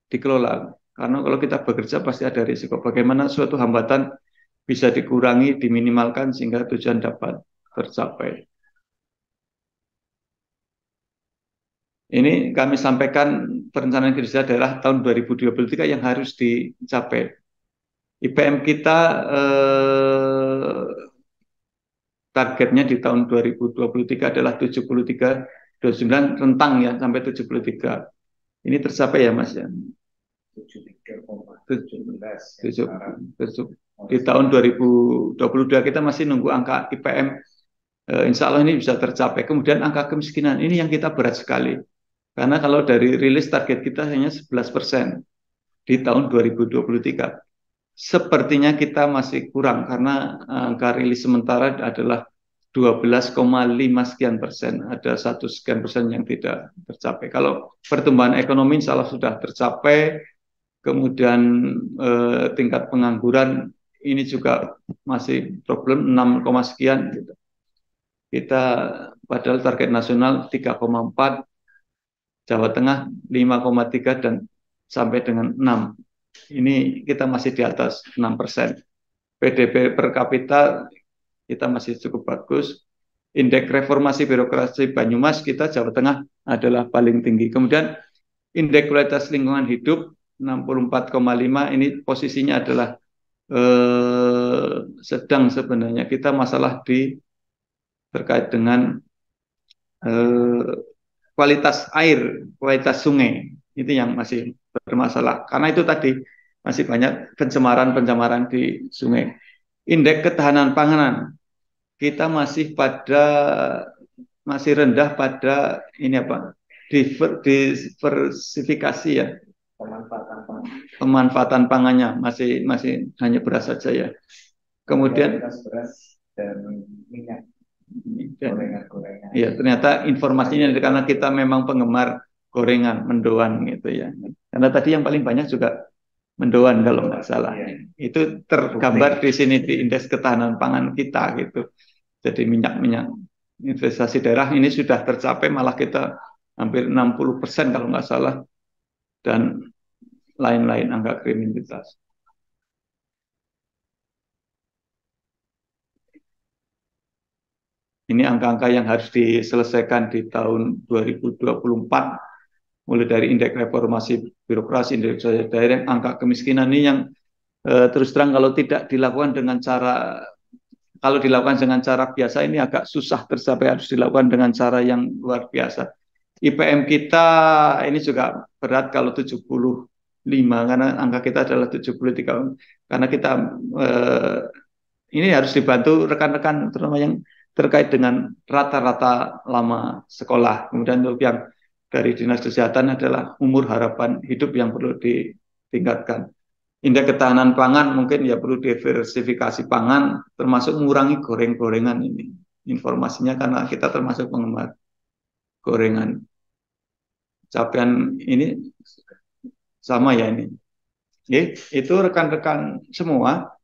dikelola. Karena kalau kita bekerja pasti ada risiko. Bagaimana suatu hambatan bisa dikurangi, diminimalkan sehingga tujuan dapat tercapai. Ini kami sampaikan perencanaan kinerja daerah tahun 2023 yang harus dicapai. IPM kita targetnya di tahun 2023 adalah 73,29, rentang ya sampai 73. Ini tercapai ya Mas ya? 73,17. Di tahun 2022 kita masih nunggu angka IPM. Insya Allah ini bisa tercapai. Kemudian angka kemiskinan ini yang kita berat sekali. Karena kalau dari rilis target kita hanya 11% di tahun 2023. Sepertinya kita masih kurang karena angka rilis sementara adalah 12,5 sekian persen. Ada 1 sekian persen yang tidak tercapai. Kalau pertumbuhan ekonomi insya Allah sudah tercapai, kemudian tingkat pengangguran ini juga masih problem 6, sekian. Gitu. Kita padahal target nasional 3,4, Jawa Tengah 5,3 dan sampai dengan 6. Ini kita masih di atas 6%. PDB per kapita kita masih cukup bagus. Indeks reformasi birokrasi Banyumas kita Jawa Tengah adalah paling tinggi. Kemudian indeks kualitas lingkungan hidup 64,5, ini posisinya adalah sedang sebenarnya. Kita masalah terkait dengan kualitas air, kualitas sungai, itu yang masih bermasalah. Karena itu tadi masih banyak pencemaran di sungai. Indeks ketahanan pangan kita masih rendah pada ini apa? Diversifikasi ya. pemanfaatan pangan. Pemanfaatan pangannya masih masih hanya beras saja ya. Kemudian beras dan minyak dan, gorengan-gorengan. ya ternyata informasinya karena kita memang penggemar gorengan, mendoan gitu ya. Karena tadi yang paling banyak juga mendoan kalau nggak salah. Iya. Itu tergambar di sini di indeks ketahanan pangan kita gitu. Jadi minyak-minyak investasi daerah ini sudah tercapai, malah kita hampir 60% kalau nggak salah, dan lain-lain angka kriminalitas. Ini angka-angka yang harus diselesaikan di tahun 2024, mulai dari indeks reformasi birokrasi, indeks daerah, angka kemiskinan ini yang terus terang kalau tidak dilakukan dengan cara, kalau dilakukan dengan cara biasa ini agak susah tercapai, harus dilakukan dengan cara yang luar biasa. IPM kita ini juga berat kalau 75, karena angka kita adalah 73, karena kita ini harus dibantu rekan-rekan terutama yang terkait dengan rata-rata lama sekolah. Kemudian untuk yang dari Dinas Kesehatan adalah umur harapan hidup yang perlu ditingkatkan. Indeks ketahanan pangan mungkin ya perlu diversifikasi pangan, termasuk mengurangi goreng-gorengan ini. Informasinya karena kita termasuk penggemar gorengan. Capaian ini sama ya ini. Oke, itu rekan-rekan semua.